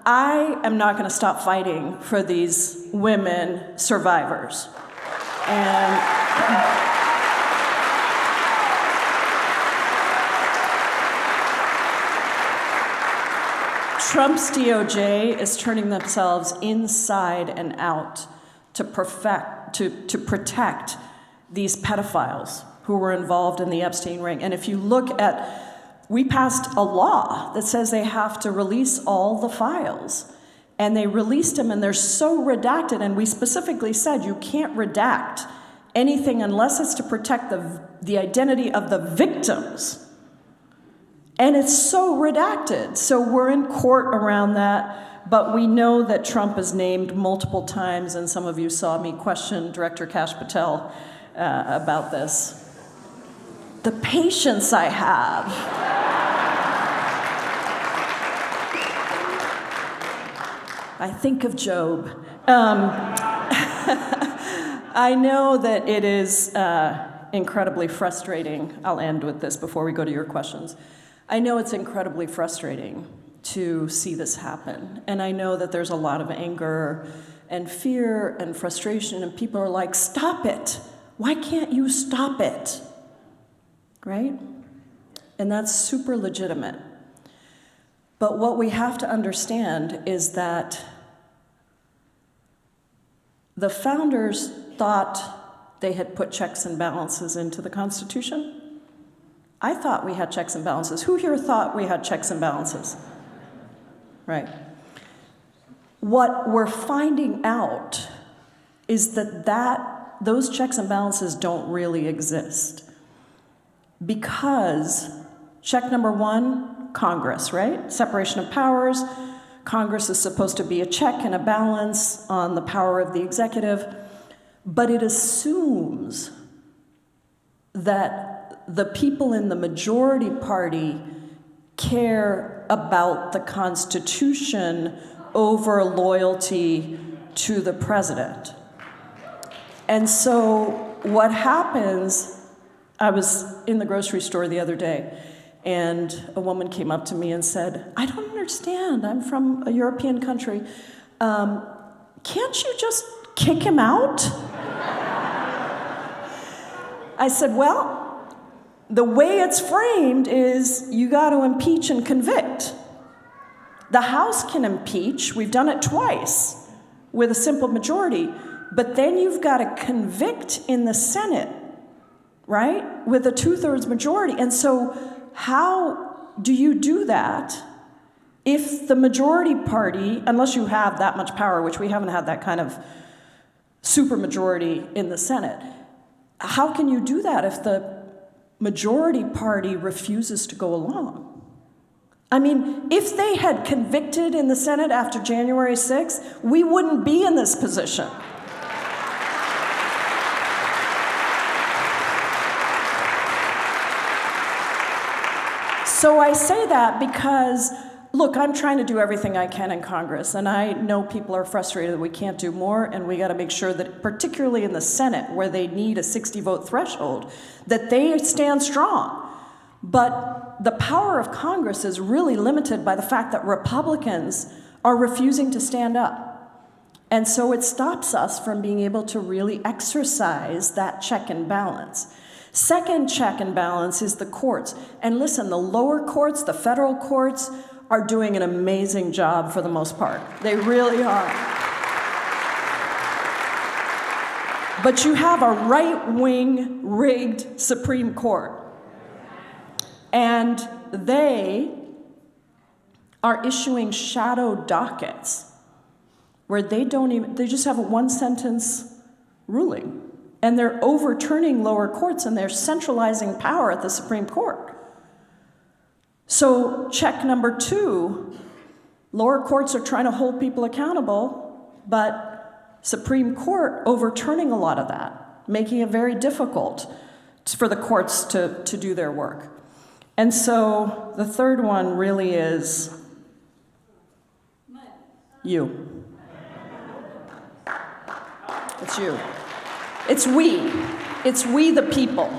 I am not going to stop fighting for these women survivors. And Trump's DOJ is turning themselves inside and out to protect these pedophiles who were involved in the Epstein ring. And if you look at, we passed a law that says they have to release all the files. And they released them, and they're so redacted, and we specifically said you can't redact anything unless it's to protect the identity of the victims. And it's so redacted. So we're in court around that, but we know that Trump is named multiple times, and some of you saw me question Director Kash Patel about this. The patience I have. I think of Job. I know that it is incredibly frustrating. I'll end with this before we go to your questions. I know it's incredibly frustrating to see this happen. And I know that there's a lot of anger and fear and frustration, and people are like, stop it. Why can't you stop it? Right? And that's super legitimate. But what we have to understand is that the founders thought they had put checks and balances into the Constitution. I thought we had checks and balances. Who here thought we had checks and balances? Right. What we're finding out is that those checks and balances don't really exist. Because check number 1, Congress, right? Separation of powers. Congress is supposed to be a check and a balance on the power of the executive, but it assumes that the people in the majority party care about the Constitution over loyalty to the president. And so what happens, I was in the grocery store the other day, and a woman came up to me and said, I don't understand, I'm from a European country. Can't you just kick him out? I said, well, the way it's framed is you got to impeach and convict. The House can impeach, we've done it twice with a simple majority, but then you've got to convict in the Senate, right? With a 2/3 majority. And so how do you do that if the majority party, unless you have that much power, which we haven't had that kind of supermajority in the Senate, how can you do that if the majority party refuses to go along? I mean, if they had convicted in the Senate after January 6th, we wouldn't be in this position. So I say that because, look, I'm trying to do everything I can in Congress, and I know people are frustrated that we can't do more, and we got to make sure that, particularly in the Senate, where they need a 60-vote threshold, that they stand strong. But the power of Congress is really limited by the fact that Republicans are refusing to stand up. And so it stops us from being able to really exercise that check and balance. Second check and balance is the courts. And listen, the lower courts, the federal courts, are doing an amazing job for the most part. They really are. But you have a right-wing rigged Supreme Court. And they are issuing shadow dockets, where they just have a one-sentence ruling. And they're overturning lower courts and they're centralizing power at the Supreme Court. So check number 2, lower courts are trying to hold people accountable, but Supreme Court overturning a lot of that, making it very difficult for the courts to do their work. And so the third one really is you. It's you. It's we. It's we the people.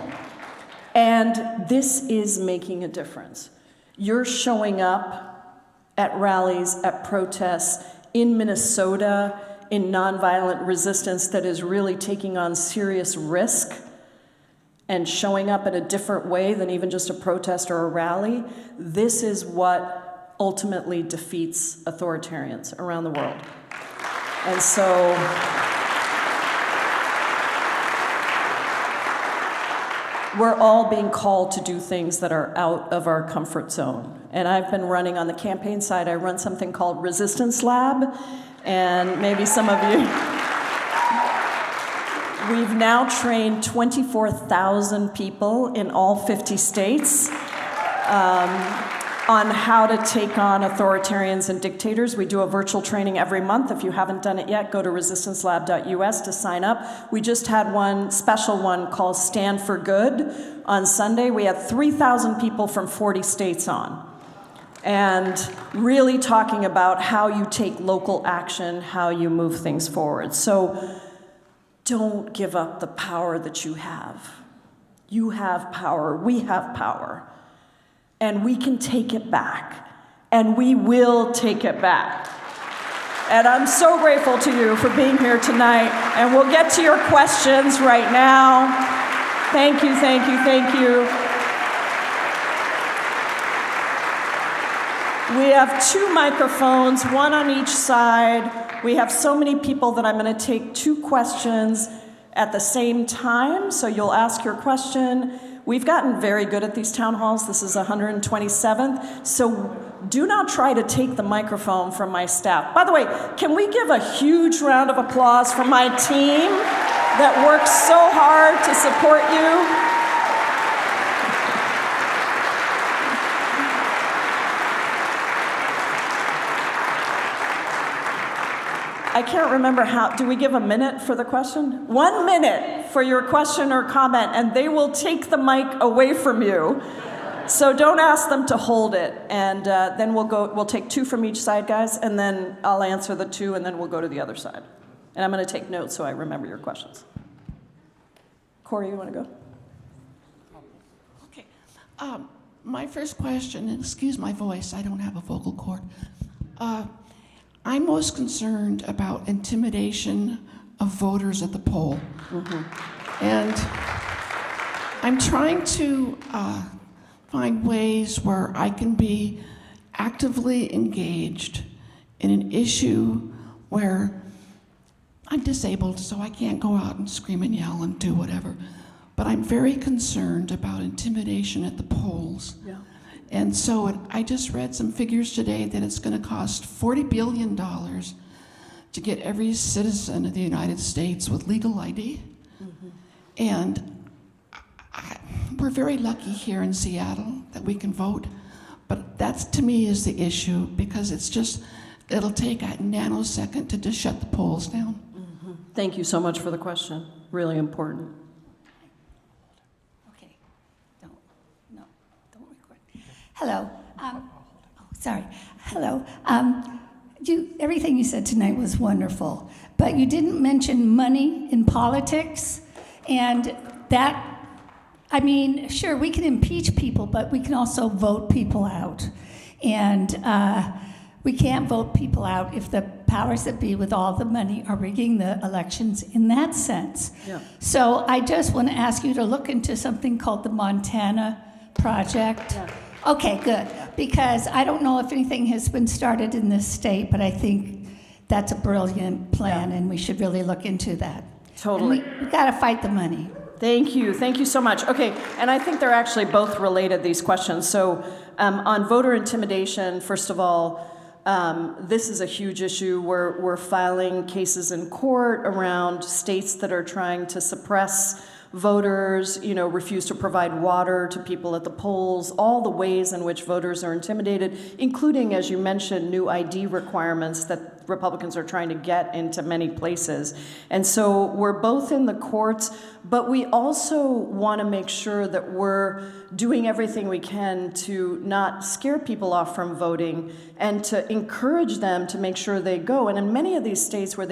And this is making a difference. You're showing up at rallies, at protests, in Minnesota, in nonviolent resistance that is really taking on serious risk and showing up in a different way than even just a protest or a rally. This is what ultimately defeats authoritarians around the world. And so we're all being called to do things that are out of our comfort zone. And I've been running on the campaign side, I run something called Resistance Lab, and maybe some of you, we've now trained 24,000 people in all 50 states on how to take on authoritarians and dictators. We do a virtual training every month. If you haven't done it yet, go to resistancelab.us to sign up. We just had one special one called Stand for Good on Sunday. We had 3,000 people from 40 states on. And really talking about how you take local action, how you move things forward. So don't give up the power that you have. You have power, we have power. And we can take it back. And we will take it back. And I'm so grateful to you for being here tonight. And we'll get to your questions right now. Thank you, thank you, thank you. We have 2 microphones, 1 on each side. We have so many people that I'm going to take 2 questions at the same time. So you'll ask your question. We've gotten very good at these town halls. This is 127th. So do not try to take the microphone from my staff. By the way, can we give a huge round of applause for my team that works so hard to support you? I can't remember how, do we give a minute for the question? 1 minute for your question or comment, and they will take the mic away from you. So don't ask them to hold it. And then we'll take 2 from each side, guys, and then I'll answer the 2, and then we'll go to the other side. And I'm gonna take notes so I remember your questions. Corey, you wanna go? Okay. My first question, and excuse my voice, I don't have a vocal cord. I'm most concerned about intimidation of voters at the poll. Mm-hmm. And I'm trying to find ways where I can be actively engaged in an issue where I'm disabled, so I can't go out and scream and yell and do whatever. But I'm very concerned about intimidation at the polls. Yeah. And so I just read some figures today that it's going to cost $40 billion to get every citizen of the United States with legal ID. Mm-hmm. And we're very lucky here in Seattle that we can vote. But that, to me, is the issue, because it'll take a nanosecond to just shut the polls down. Mm-hmm. Thank you so much for the question. Really important. Hello. Sorry. Hello. Everything you said tonight was wonderful, but you didn't mention money in politics, and that, I mean, sure, we can impeach people, but we can also vote people out. And we can't vote people out if the powers that be with all the money are rigging the elections in that sense. Yeah. So I just want to ask you to look into something called the Montana Project. Yeah. Okay, good. Because I don't know if anything has been started in this state, but I think that's a brilliant plan, and we should really look into that. Totally. We got to fight the money. Thank you. Thank you so much. Okay, and I think they're actually both related, these questions. So on voter intimidation, first of all, This is a huge issue. We're filing cases in court around states that are trying to suppress voters, refuse to provide water to people at the polls, all the ways in which voters are intimidated, including, as you mentioned, new ID requirements that Republicans are trying to get into many places. And so we're both in the courts, but we also want to make sure that we're doing everything we can to not scare people off from voting and to encourage them to make sure they go. And in many of these states where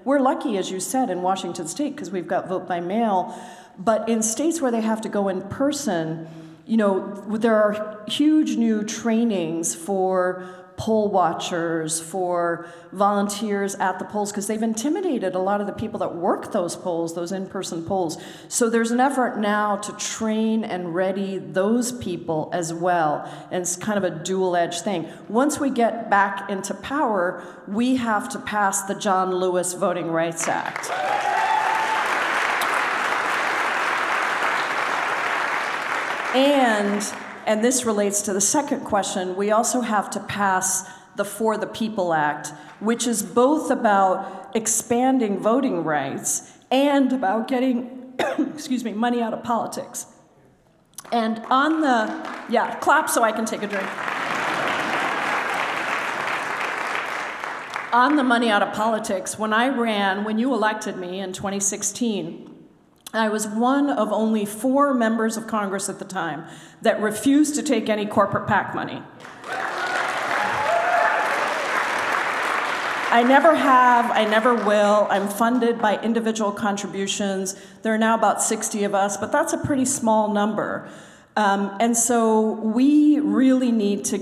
we're lucky, as you said, in Washington State, because we've got vote by mail, but in states where they have to go in person, there are huge new trainings for poll watchers, for volunteers at the polls, because they've intimidated a lot of the people that work those polls, those in-person polls. So there's an effort now to train and ready those people as well. And it's kind of a dual-edged thing. Once we get back into power, we have to pass the John Lewis Voting Rights Act. And this relates to the second question, we also have to pass the For the People Act, which is both about expanding voting rights and about getting, money out of politics. And on clap so I can take a drink. On the money out of politics, when you elected me in 2016, I was one of only 4 members of Congress at the time that refused to take any corporate PAC money. I never have, I never will. I'm funded by individual contributions. There are now about 60 of us, but that's a pretty small number. And so we really need to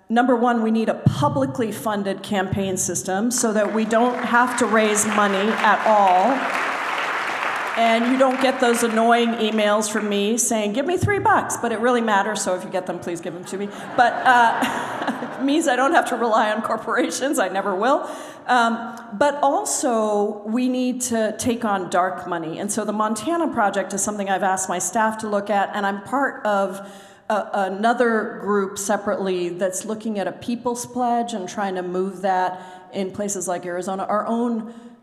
number one, we need a publicly funded campaign system so that we don't have to raise money at all. And you don't get those annoying emails from me saying, give me $3, but it really matters, so if you get them, please give them to me. But it means I don't have to rely on corporations, I never will. But also, we need to take on dark money. And so the Montana Project is something I've asked my staff to look at, and I'm part of another group separately that's looking at a people's pledge and trying to move that in places like Arizona.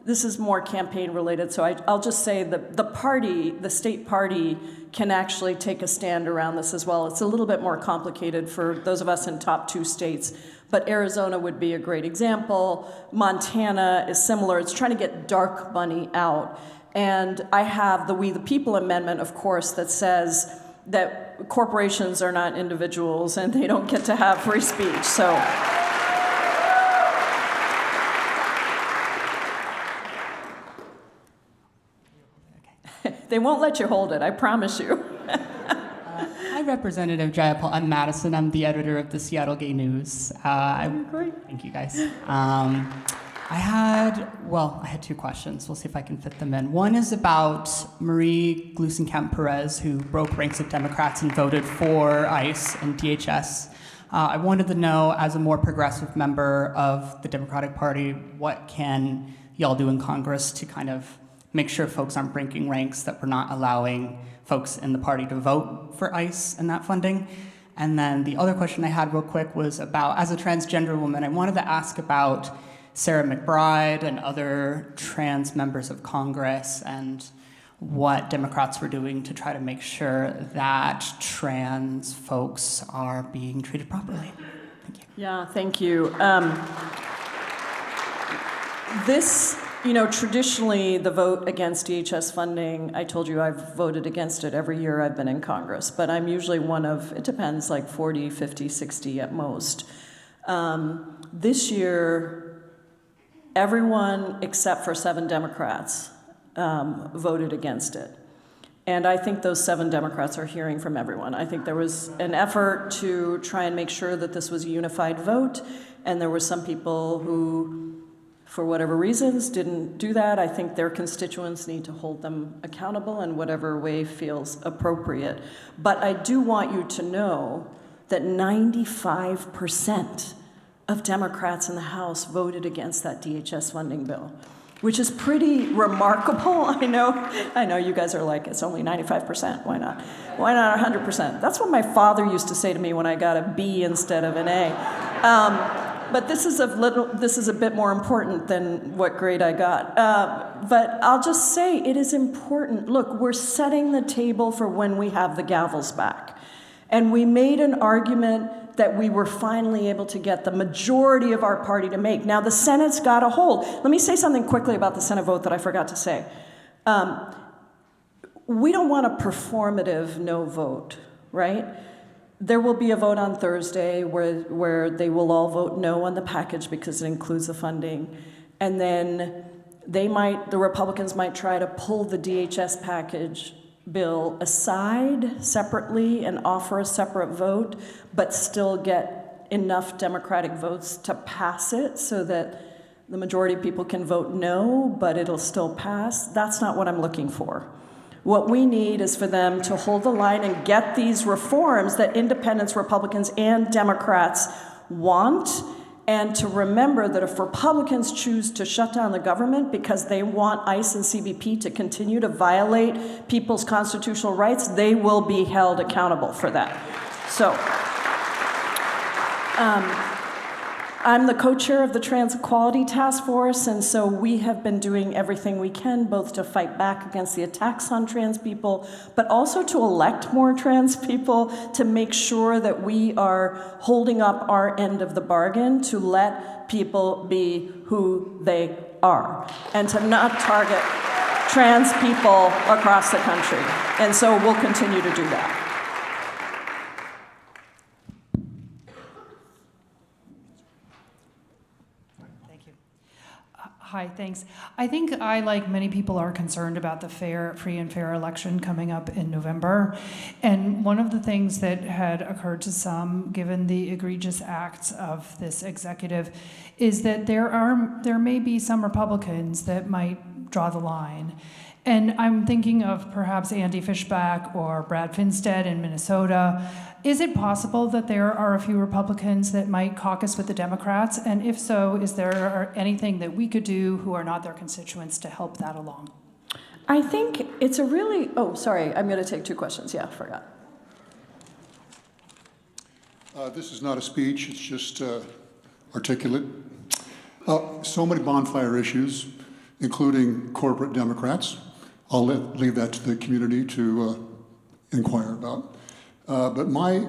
This is more campaign related, so I'll just say the state party can actually take a stand around this as well. It's a little bit more complicated for those of us in top 2 states, but Arizona would be a great example. Montana is similar. It's trying to get dark money out. And I have the We the People amendment, of course, that says that corporations are not individuals and they don't get to have free speech. So. They won't let you hold it, I promise you. Hi, Representative Jayapal. I'm Madison. I'm the editor of the Seattle Gay News. Great. Thank you, guys. I had 2 questions. We'll see if I can fit them in. One is about Marie Gluesenkamp-Perez, who broke ranks of Democrats and voted for ICE and DHS. I wanted to know, as a more progressive member of the Democratic Party, what can y'all do in Congress to kind of make sure folks aren't breaking ranks, that we're not allowing folks in the party to vote for ICE and that funding? And then the other question I had real quick was about, as a transgender woman, I wanted to ask about Sarah McBride and other trans members of Congress and what Democrats were doing to try to make sure that trans folks are being treated properly. Thank you. Yeah, thank you. Traditionally, the vote against DHS funding, I told you I've voted against it every year I've been in Congress, but I'm usually one of, it depends, like 40, 50, 60 at most. This year, everyone except for 7 Democrats voted against it. And I think those 7 Democrats are hearing from everyone. I think there was an effort to try and make sure that this was a unified vote, and there were some people who, for whatever reasons, didn't do that. I think their constituents need to hold them accountable in whatever way feels appropriate. But I do want you to know that 95% of Democrats in the House voted against that DHS funding bill, which is pretty remarkable. I know you guys are like, it's only 95%, why not? Why not 100%? That's what my father used to say to me when I got a B instead of an A. But this is a bit more important than what grade I got. But I'll just say it is important. Look, we're setting the table for when we have the gavels back. And we made an argument that we were finally able to get the majority of our party to make. Now, the Senate's got a hold. Let me say something quickly about the Senate vote that I forgot to say. We don't want a performative no vote, right? There will be a vote on Thursday where they will all vote no on the package because it includes the funding. And then the Republicans might try to pull the DHS package bill aside separately and offer a separate vote, but still get enough Democratic votes to pass it so that the majority of people can vote no, but it'll still pass. That's not what I'm looking for. What we need is for them to hold the line and get these reforms that independents, Republicans, and Democrats want, and to remember that if Republicans choose to shut down the government because they want ICE and CBP to continue to violate people's constitutional rights, they will be held accountable for that. So, I'm the co-chair of the Trans Equality Task Force, and so we have been doing everything we can, both to fight back against the attacks on trans people, but also to elect more trans people, to make sure that we are holding up our end of the bargain, to let people be who they are, and to not target trans people across the country. And so we'll continue to do that. Hi, thanks. I think I, like many people, are concerned about the free and fair election coming up in November. And one of the things that had occurred to some, given the egregious acts of this executive, is that there may be some Republicans that might draw the line. And I'm thinking of perhaps Andy Fishback or Brad Finstead in Minnesota. Is it possible that there are a few Republicans that might caucus with the Democrats? And if so, is there anything that we could do who are not their constituents to help that along? I think it's a really, sorry, I'm going to take two questions. Yeah, I forgot. This is not a speech, it's just articulate. So many bonfire issues, including corporate Democrats. I'll leave that to the community to inquire about. But my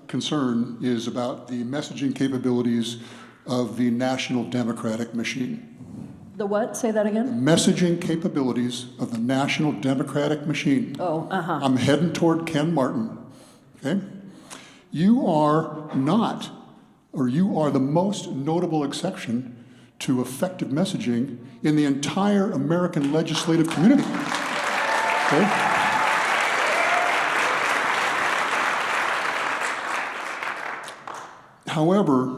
concern is about the messaging capabilities of the national Democratic machine. The what? Say that again? The messaging capabilities of the national Democratic machine. I'm heading toward Ken Martin, okay? You are not, or you are the most notable exception to effective messaging in the entire American legislative community, okay? However,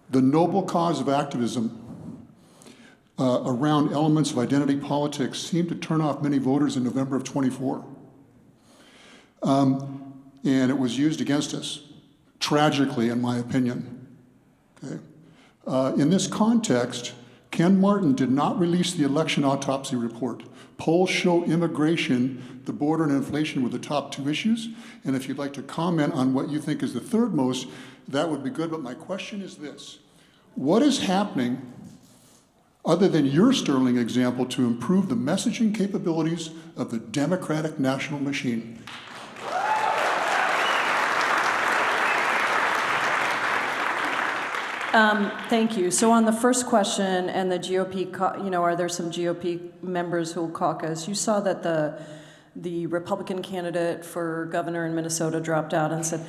the noble cause of activism around elements of identity politics seemed to turn off many voters in November of '24. And it was used against us, tragically, in my opinion. Okay? In this context, Ken Martin did not release the election autopsy report. Polls show immigration, the border, and inflation were the top two issues. And if you'd like to comment on what you think is the third most, that would be good. But my question is this: what is happening, other than your sterling example, to improve the messaging capabilities of the Democratic national machine? Thank you. So on the first question and the GOP, are there some GOP members who will caucus? You saw that the Republican candidate for governor in Minnesota dropped out and said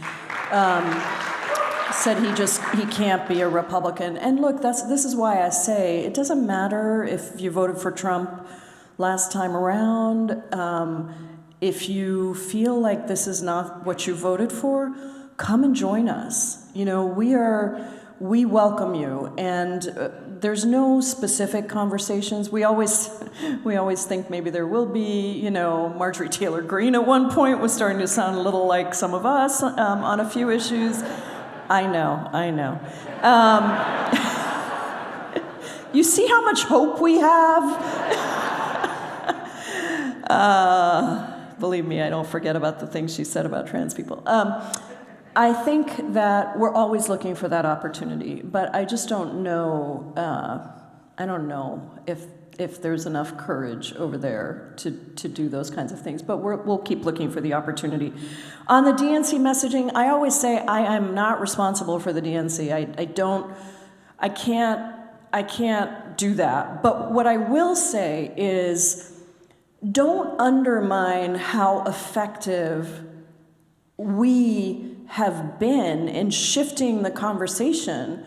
he can't be a Republican. And look, this is why I say it doesn't matter if you voted for Trump last time around. If you feel like this is not what you voted for, come and join us. We welcome you, and there's no specific conversations. We always think maybe there will be. Marjorie Taylor Greene at one point was starting to sound a little like some of us on a few issues. I know. You see how much hope we have? Believe me, I don't forget about the things she said about trans people. I think that we're always looking for that opportunity, but I just don't know. I don't know if there's enough courage over there to do those kinds of things. But we'll keep looking for the opportunity. On the DNC messaging, I always say I am not responsible for the DNC. I can't do that. But what I will say is, don't undermine how effective we have been in shifting the conversation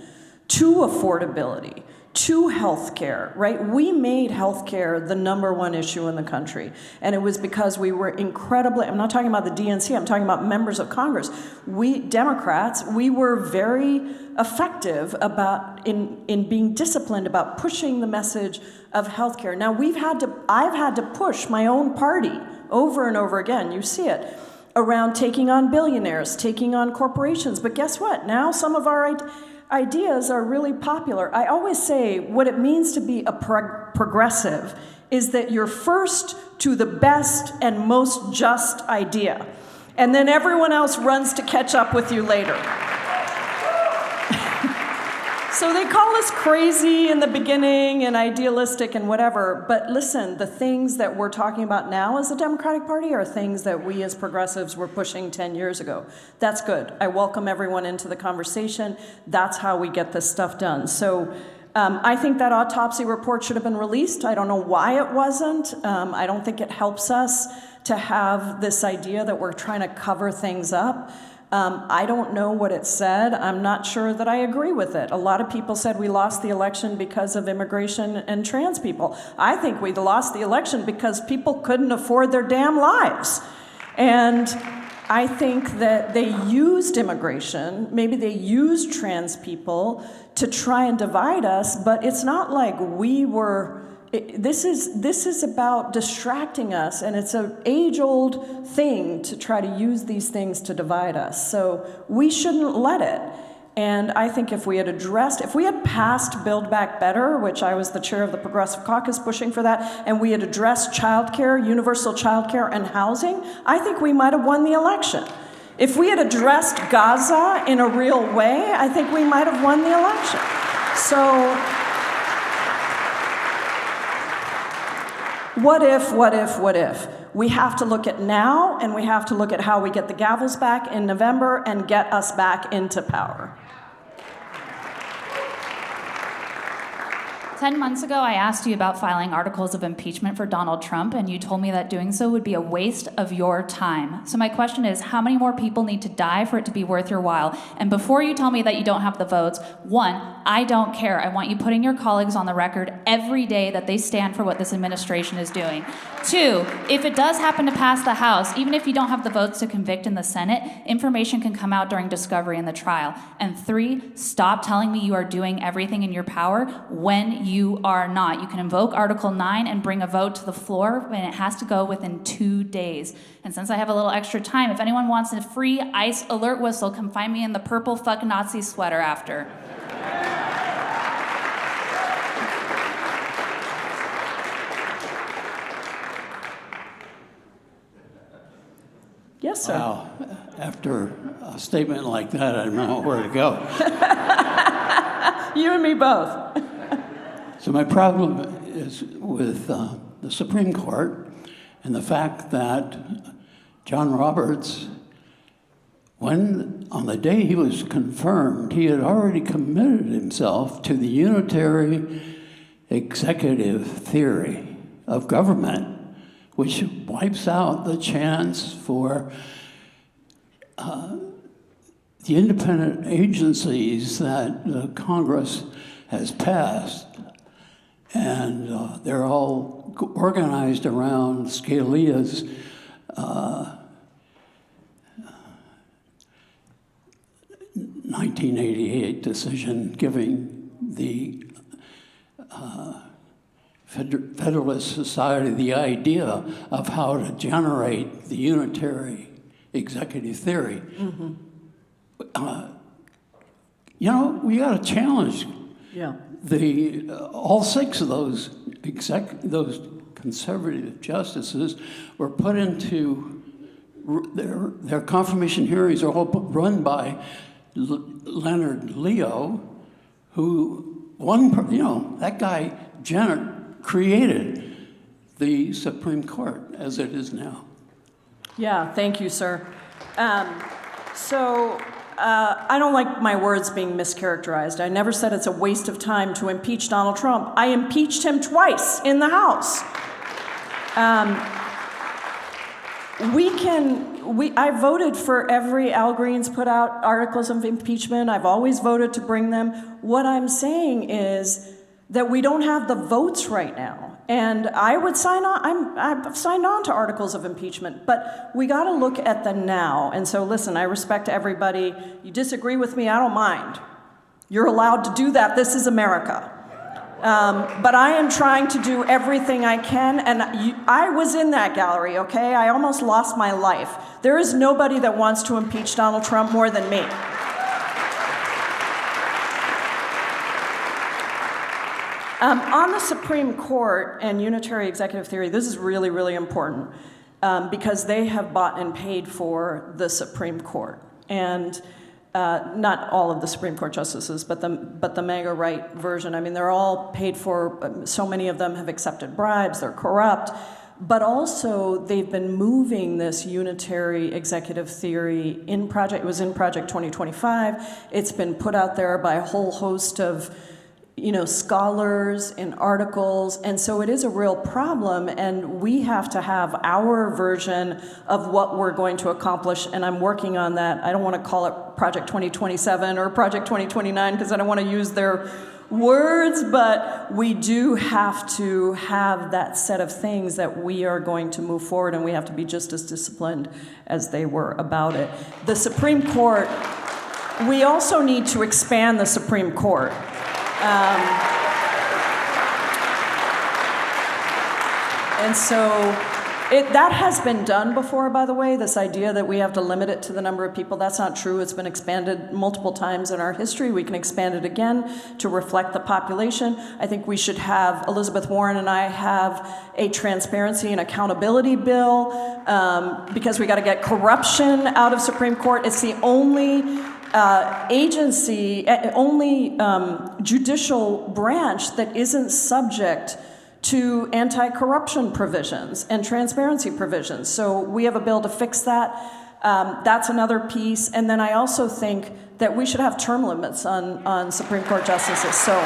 to affordability, to healthcare, right? We made healthcare the #1 issue in the country. And it was because we were incredibly, I'm not talking about the DNC, I'm talking about members of Congress. We, Democrats, we were very effective about in being disciplined about pushing the message of healthcare. Now I've had to push my own party over and over again, you see it, around taking on billionaires, taking on corporations. But guess what? Now some of our ideas are really popular. I always say what it means to be a progressive is that you're first to the best and most just idea, and then everyone else runs to catch up with you later. So they call us crazy in the beginning and idealistic and whatever, but listen, the things that we're talking about now as the Democratic Party are things that we as progressives were pushing 10 years ago. That's good. I welcome everyone into the conversation. That's how we get this stuff done. So I think that autopsy report should have been released. I don't know why it wasn't. I don't think it helps us to have this idea that we're trying to cover things up. I don't know what it said. I'm not sure that I agree with it. A lot of people said we lost the election because of immigration and trans people. I think we lost the election because people couldn't afford their damn lives. And I think that they used immigration, maybe they used trans people to try and divide us, but it's not like we were. This is about distracting us, and it's an age-old thing to try to use these things to divide us. So we shouldn't let it. And I think if we had passed Build Back Better, which I was the chair of the Progressive Caucus pushing for that, and we had addressed childcare, universal childcare, and housing, I think we might have won the election. If we had addressed Gaza in a real way, I think we might have won the election. So what if? We have to look at now, and we have to look at how we get the gavels back in November and get us back into power. 10 months ago, I asked you about filing articles of impeachment for Donald Trump, and you told me that doing so would be a waste of your time. So my question is, how many more people need to die for it to be worth your while? And before you tell me that you don't have the votes, 1, I don't care. I want you putting your colleagues on the record every day that they stand for what this administration is doing. 2, if it does happen to pass the House, even if you don't have the votes to convict in the Senate, information can come out during discovery in the trial. And 3, stop telling me you are doing everything in your power when you are not. You can invoke Article 9 and bring a vote to the floor, and it has to go within 2 days. And since I have a little extra time, if anyone wants a free ICE alert whistle, come find me in the purple fuck Nazi sweater after. Yes, sir. Wow. After a statement like that, I don't know where to go. You and me both. So my problem is with the Supreme Court and the fact that John Roberts, when on the day he was confirmed, he had already committed himself to the unitary executive theory of government, which wipes out the chance for the independent agencies that the Congress has passed. And they're all organized around Scalia's 1988 decision giving the Federalist Society the idea of how to generate the unitary executive theory. Mm-hmm. We got to challenge Yeah. all 6 of those conservative justices were put into their confirmation hearings are all run by Leonard Leo, who that guy Janet created the Supreme Court as it is now. Yeah, thank you, sir. I don't like my words being mischaracterized. I never said it's a waste of time to impeach Donald Trump. I impeached him twice in the House. I voted for every Al Green's put out articles of impeachment. I've always voted to bring them. What I'm saying is that we don't have the votes right now. And I would sign on, I've signed on to articles of impeachment, but we got to look at the now. And so listen, I respect everybody. You disagree with me, I don't mind. You're allowed to do that. This is America. But I am trying to do everything I can, and I was in that gallery, okay? I almost lost my life. There is nobody that wants to impeach Donald Trump more than me. On the Supreme Court and unitary executive theory, this is really, really important because they have bought and paid for the Supreme Court. And not all of the Supreme Court justices, but the MAGA right version. I mean, they're all paid for. So many of them have accepted bribes. They're corrupt. But also, they've been moving this unitary executive theory in Project. It was in Project 2025. It's been put out there by a whole host of scholars in articles, and so it is a real problem, and we have to have our version of what we're going to accomplish, and I'm working on that. I don't want to call it Project 2027 or Project 2029 because I don't want to use their words, but we do have to have that set of things that we are going to move forward, and we have to be just as disciplined as they were about it. The Supreme Court, we also need to expand the Supreme Court. And so that has been done before, by the way, this idea that we have to limit it to the number of people. That's not true. It's been expanded multiple times in our history. We can expand it again to reflect the population. I think we should have, Elizabeth Warren and I have a transparency and accountability bill because we got to get corruption out of Supreme Court. It's the only judicial branch that isn't subject to anti-corruption provisions and transparency provisions. So we have a bill to fix that. That's another piece. And then I also think that we should have term limits on Supreme Court justices. So.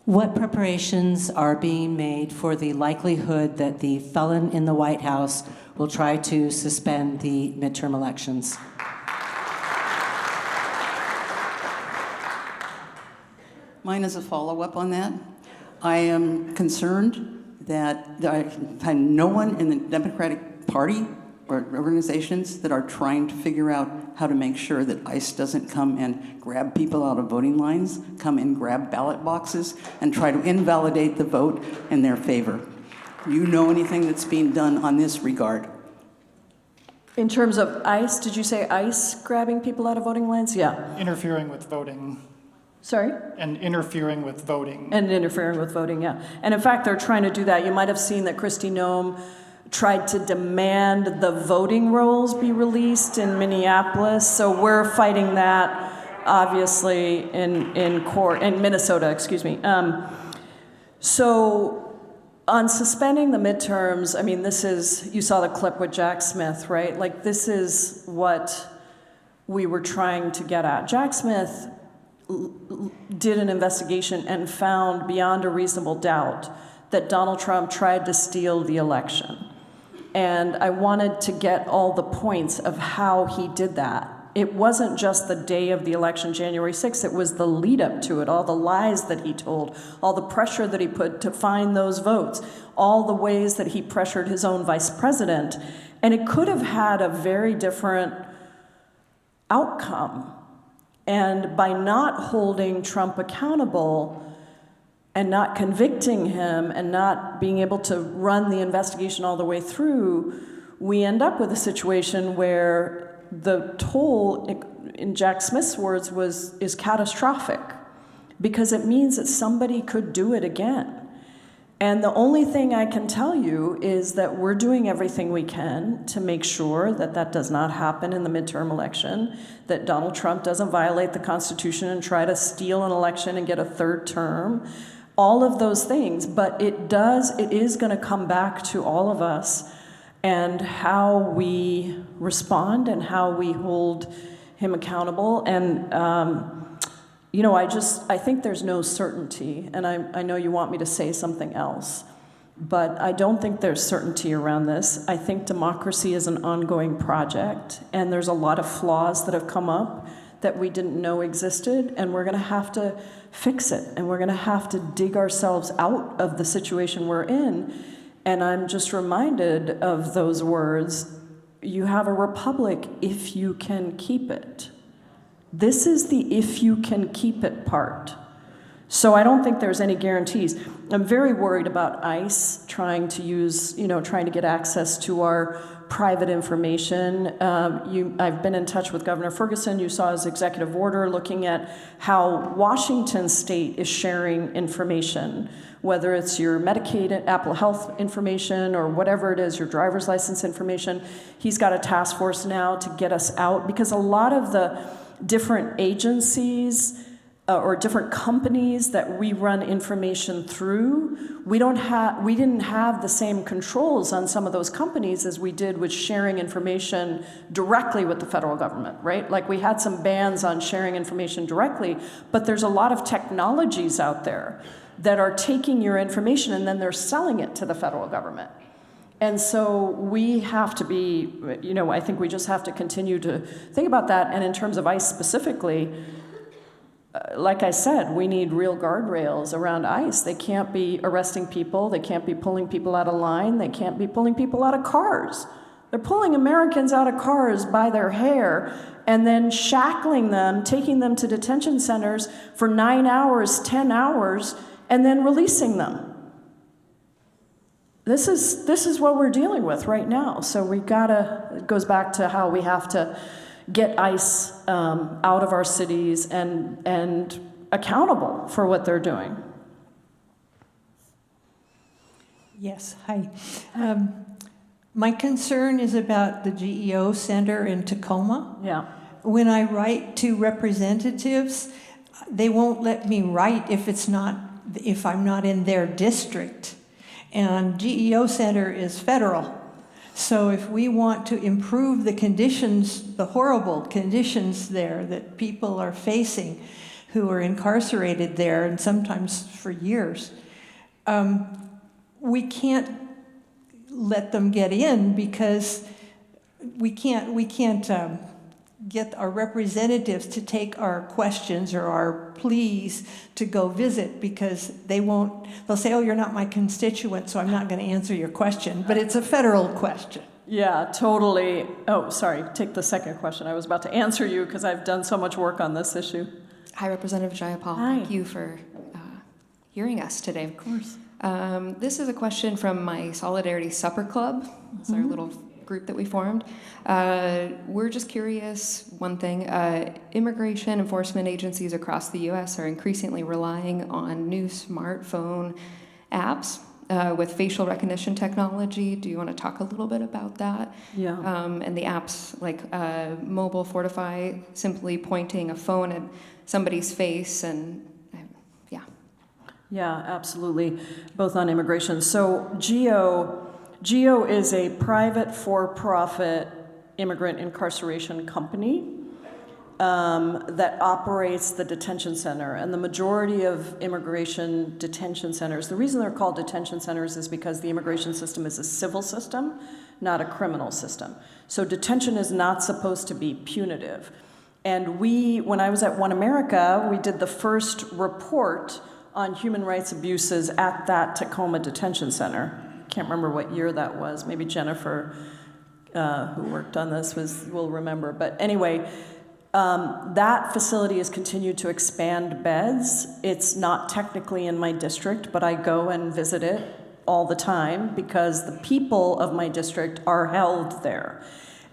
What preparations are being made for the likelihood that the felon in the White House will try to suspend the midterm elections? Mine is a follow-up on that. I am concerned that I find no one in the Democratic Party or organizations that are trying to figure out how to make sure that ICE doesn't come and grab people out of voting lines, come and grab ballot boxes, and try to invalidate the vote in their favor. Do you know anything that's being done on this regard? In terms of ICE, did you say ICE grabbing people out of voting lines? Yeah. Interfering with voting. Sorry? And interfering with voting. And interfering with voting, yeah. And in fact, they're trying to do that. You might have seen that Kristi Noem tried to demand the voting rolls be released in Minneapolis. So we're fighting that, obviously, in court, in Minnesota, excuse me. So on suspending the midterms, I mean, this is, you saw the clip with Jack Smith, right? Like, this is what we were trying to get at. Jack Smith did an investigation and found beyond a reasonable doubt that Donald Trump tried to steal the election. And I wanted to get all the points of how he did that. It wasn't just the day of the election, January 6th, it was the lead up to it, all the lies that he told, all the pressure that he put to find those votes, all the ways that he pressured his own vice president. And it could have had a very different outcome. And by not holding Trump accountable and not convicting him and not being able to run the investigation all the way through, we end up with a situation where the toll, in Jack Smith's words, is catastrophic. because it means that somebody could do it again. And the only thing I can tell you is that we're doing everything we can to make sure that that does not happen in the midterm election, that Donald Trump doesn't violate the Constitution and try to steal an election and get a third term, all of those things. But it is going to come back to all of us and how we respond and how we hold him accountable. And I think there's no certainty, and I know you want me to say something else, but I don't think there's certainty around this. I think democracy is an ongoing project, and there's a lot of flaws that have come up that we didn't know existed, and we're going to have to fix it, and we're going to have to dig ourselves out of the situation we're in. And I'm just reminded of those words, you have a republic if you can keep it. This is the if you can keep it part. So I don't think there's any guarantees. I'm very worried about ICE trying to get access to our private information. I've been in touch with Governor Ferguson. You saw his executive order looking at how Washington State is sharing information, whether it's your Medicaid, Apple Health information, or whatever it is, your driver's license information. He's got a task force now to get us out, because a lot of the different agencies or different companies that we run information through, we didn't have the same controls on some of those companies as we did with sharing information directly with the federal government, right? Like, we had some bans on sharing information directly, but there's a lot of technologies out there that are taking your information and then they're selling it to the federal government. And so we have to be, I think we just have to continue to think about that. And in terms of ICE specifically, like I said, we need real guardrails around ICE. They can't be arresting people. They can't be pulling people out of line. They can't be pulling people out of cars. They're pulling Americans out of cars by their hair and then shackling them, taking them to detention centers for 9 hours, 10 hours, and then releasing them. This is what we're dealing with right now. So it goes back to how we have to get ICE out of our cities and accountable for what they're doing. Yes, hi. My concern is about the GEO Center in Tacoma. Yeah. When I write to representatives, they won't let me write if I'm not in their district. And GEO Center is federal. So if we want to improve the conditions, the horrible conditions there that people are facing who are incarcerated there, and sometimes for years, we can't let them get in because we can't get our representatives to take our questions or our pleas to go visit, because they'll say, oh, you're not my constituent, so I'm not going to answer your question. But it's a federal question. Yeah, totally. Oh, sorry, take the second question. I was about to answer you because I've done so much work on this issue. Hi, Representative Jayapal. Hi. Thank you for hearing us today. Of course. This is a question from my Solidarity Supper Club. It's our little group that we formed. We're just curious, one thing, immigration enforcement agencies across the U.S. are increasingly relying on new smartphone apps with facial recognition technology. Do you want to talk a little bit about that? Yeah. And the apps like Mobile Fortify, simply pointing a phone at somebody's face and yeah. Yeah, absolutely, both on immigration. So GEO is a private for-profit immigrant incarceration company that operates the detention center. And the majority of immigration detention centers, the reason they're called detention centers is because the immigration system is a civil system, not a criminal system. So detention is not supposed to be punitive. And when I was at One America, we did the first report on human rights abuses at that Tacoma detention center. Can't remember what year that was. Maybe Jennifer, who worked on this, will remember. But anyway, that facility has continued to expand beds. It's not technically in my district, but I go and visit it all the time because the people of my district are held there.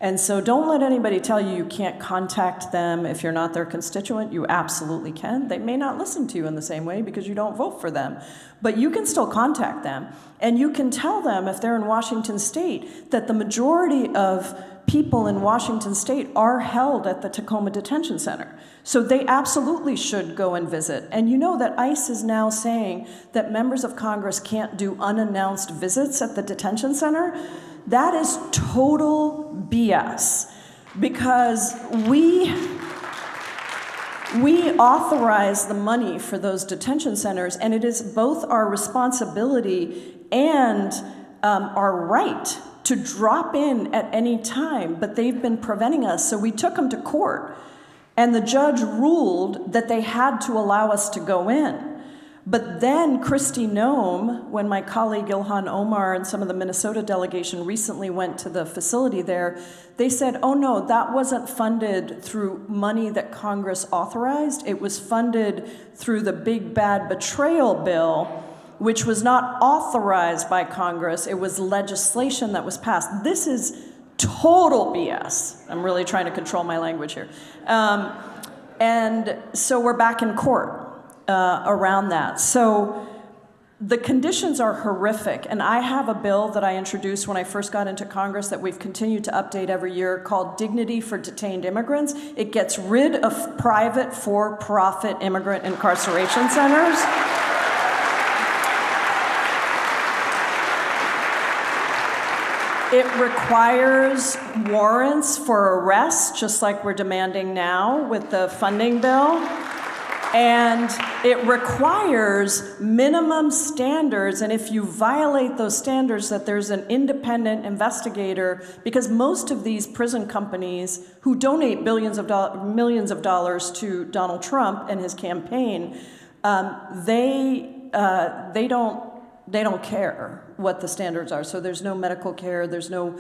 And so don't let anybody tell you you can't contact them if you're not their constituent. You absolutely can. They may not listen to you in the same way because you don't vote for them. But you can still contact them. And you can tell them, if they're in Washington State, that the majority of people in Washington State are held at the Tacoma Detention Center. So they absolutely should go and visit. And you know that ICE is now saying that members of Congress can't do unannounced visits at the detention center. That is total BS, because we authorize the money for those detention centers, and it is both our responsibility and our right to drop in at any time, but they've been preventing us. So we took them to court, and the judge ruled that they had to allow us to go in. But then Kristi Noem, when my colleague Ilhan Omar and some of the Minnesota delegation recently went to the facility there, they said, oh no, that wasn't funded through money that Congress authorized. It was funded through the big bad betrayal bill, which was not authorized by Congress. It was legislation that was passed. This is total BS. I'm really trying to control my language here. And so we're back in court around that. So the conditions are horrific. And I have a bill that I introduced when I first got into Congress that we've continued to update every year called Dignity for Detained Immigrants. It gets rid of private for-profit immigrant incarceration centers. It requires warrants for arrest, just like we're demanding now with the funding bill. And it requires minimum standards, and if you violate those standards, that there's an independent investigator, because most of these prison companies who donate millions of dollars to Donald Trump and his campaign, they don't care what the standards are. So there's no medical care, there's no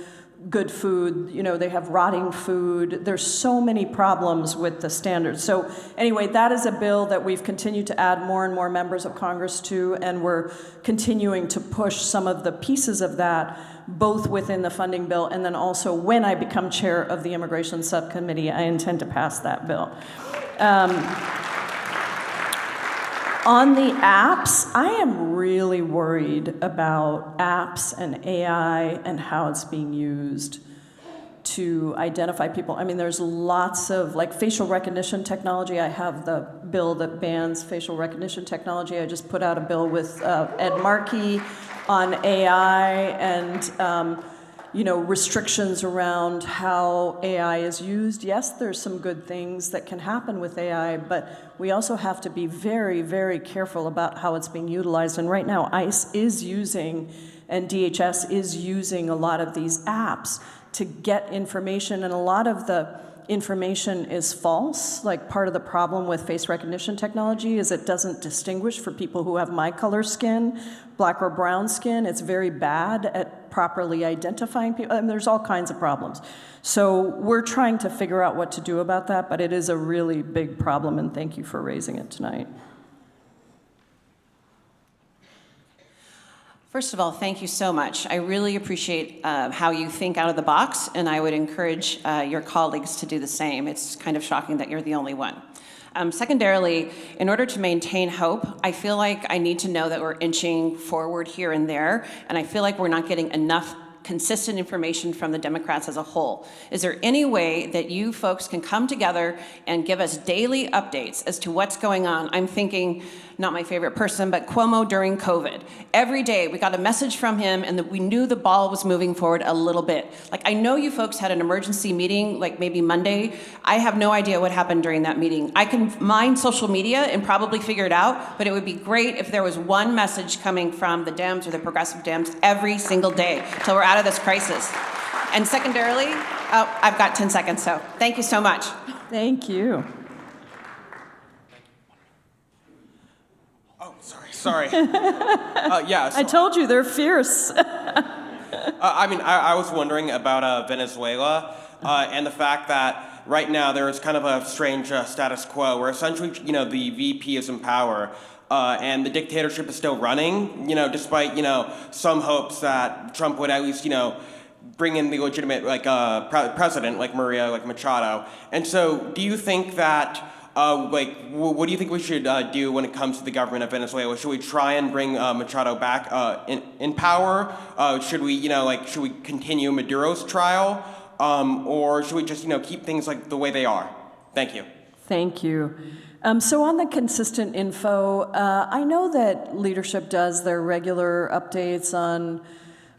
good food, you know, they have rotting food. There's so many problems with the standards. So anyway, that is a bill that we've continued to add more and more members of Congress to, and we're continuing to push some of the pieces of that, both within the funding bill, and then also when I become chair of the Immigration Subcommittee, I intend to pass that bill. On the apps, I am really worried about apps and AI and how it's being used to identify people. I mean, there's lots of, like, facial recognition technology. I have the bill that bans facial recognition technology. I just put out a bill with Ed Markey on AI and restrictions around how AI is used. Yes, there's some good things that can happen with AI, but we also have to be very, very careful about how it's being utilized. And right now, ICE is using, and DHS is using a lot of these apps to get information, and a lot of the information is false. Like, part of the problem with face recognition technology is it doesn't distinguish for people who have my color skin, black or brown skin. It's very bad at properly identifying people, and there's all kinds of problems. So we're trying to figure out what to do about that, but it is a really big problem, and thank you for raising it tonight. First of all, thank you so much. I really appreciate how you think out of the box, and I would encourage your colleagues to do the same. It's kind of shocking that you're the only one. Secondarily, in order to maintain hope, I feel like I need to know that we're inching forward here and there, and I feel like we're not getting enough consistent information from the Democrats as a whole. Is there any way that you folks can come together and give us daily updates as to what's going on? I'm thinking, not my favorite person, but Cuomo during COVID. Every day we got a message from him and that we knew the ball was moving forward a little bit. Like, I know you folks had an emergency meeting, like maybe Monday. I have no idea what happened during that meeting. I can mine social media and probably figure it out, but it would be great if there was one message coming from the Dems or the progressive Dems every single day till we're out of this crisis. And secondarily, I've got 10 seconds, so thank you so much. Thank you. Sorry. Yeah. So, I told you, they're fierce. I was wondering about Venezuela and the fact that right now there is kind of a strange status quo where essentially, the VP is in power and the dictatorship is still running, despite, some hopes that Trump would at least, bring in the legitimate president like Maria, like Machado. And so, do you think that what do you think we should do when it comes to the government of Venezuela? Should we try and bring Machado back in power? Should we continue Maduro's trial, or should we just keep things like the way they are? Thank you. Thank you. So on the consistent info, I know that leadership does their regular updates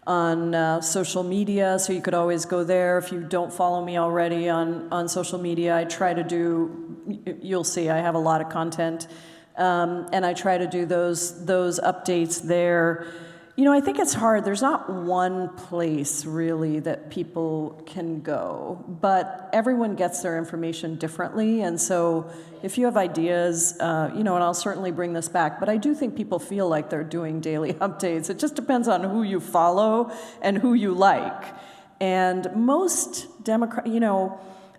on social media, so you could always go there. If you don't follow me already on social media, I try to do, you'll see I have a lot of content, and I try to do those updates there. I think it's hard. There's not one place really that people can go, but everyone gets their information differently, and so if you have ideas, and I'll certainly bring this back, but I do think people feel like they're doing daily updates. It just depends on who you follow and who you like. And most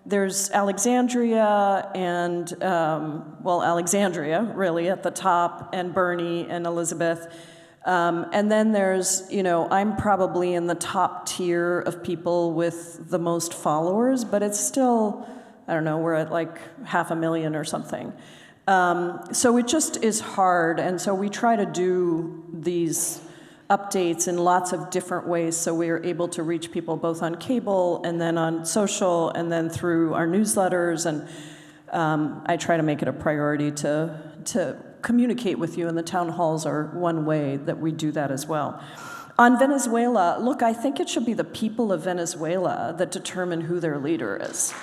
there's Alexandria and, Alexandria really at the top, and Bernie and Elizabeth. And then there's, I'm probably in the top tier of people with the most followers, but it's still, I don't know, we're at like 500,000 or something. So it just is hard, and so we try to do these updates in lots of different ways so we are able to reach people both on cable and then on social and then through our newsletters, and I try to make it a priority to communicate with you, and the town halls are one way that we do that as well. On Venezuela, look, I think it should be the people of Venezuela that determine who their leader is.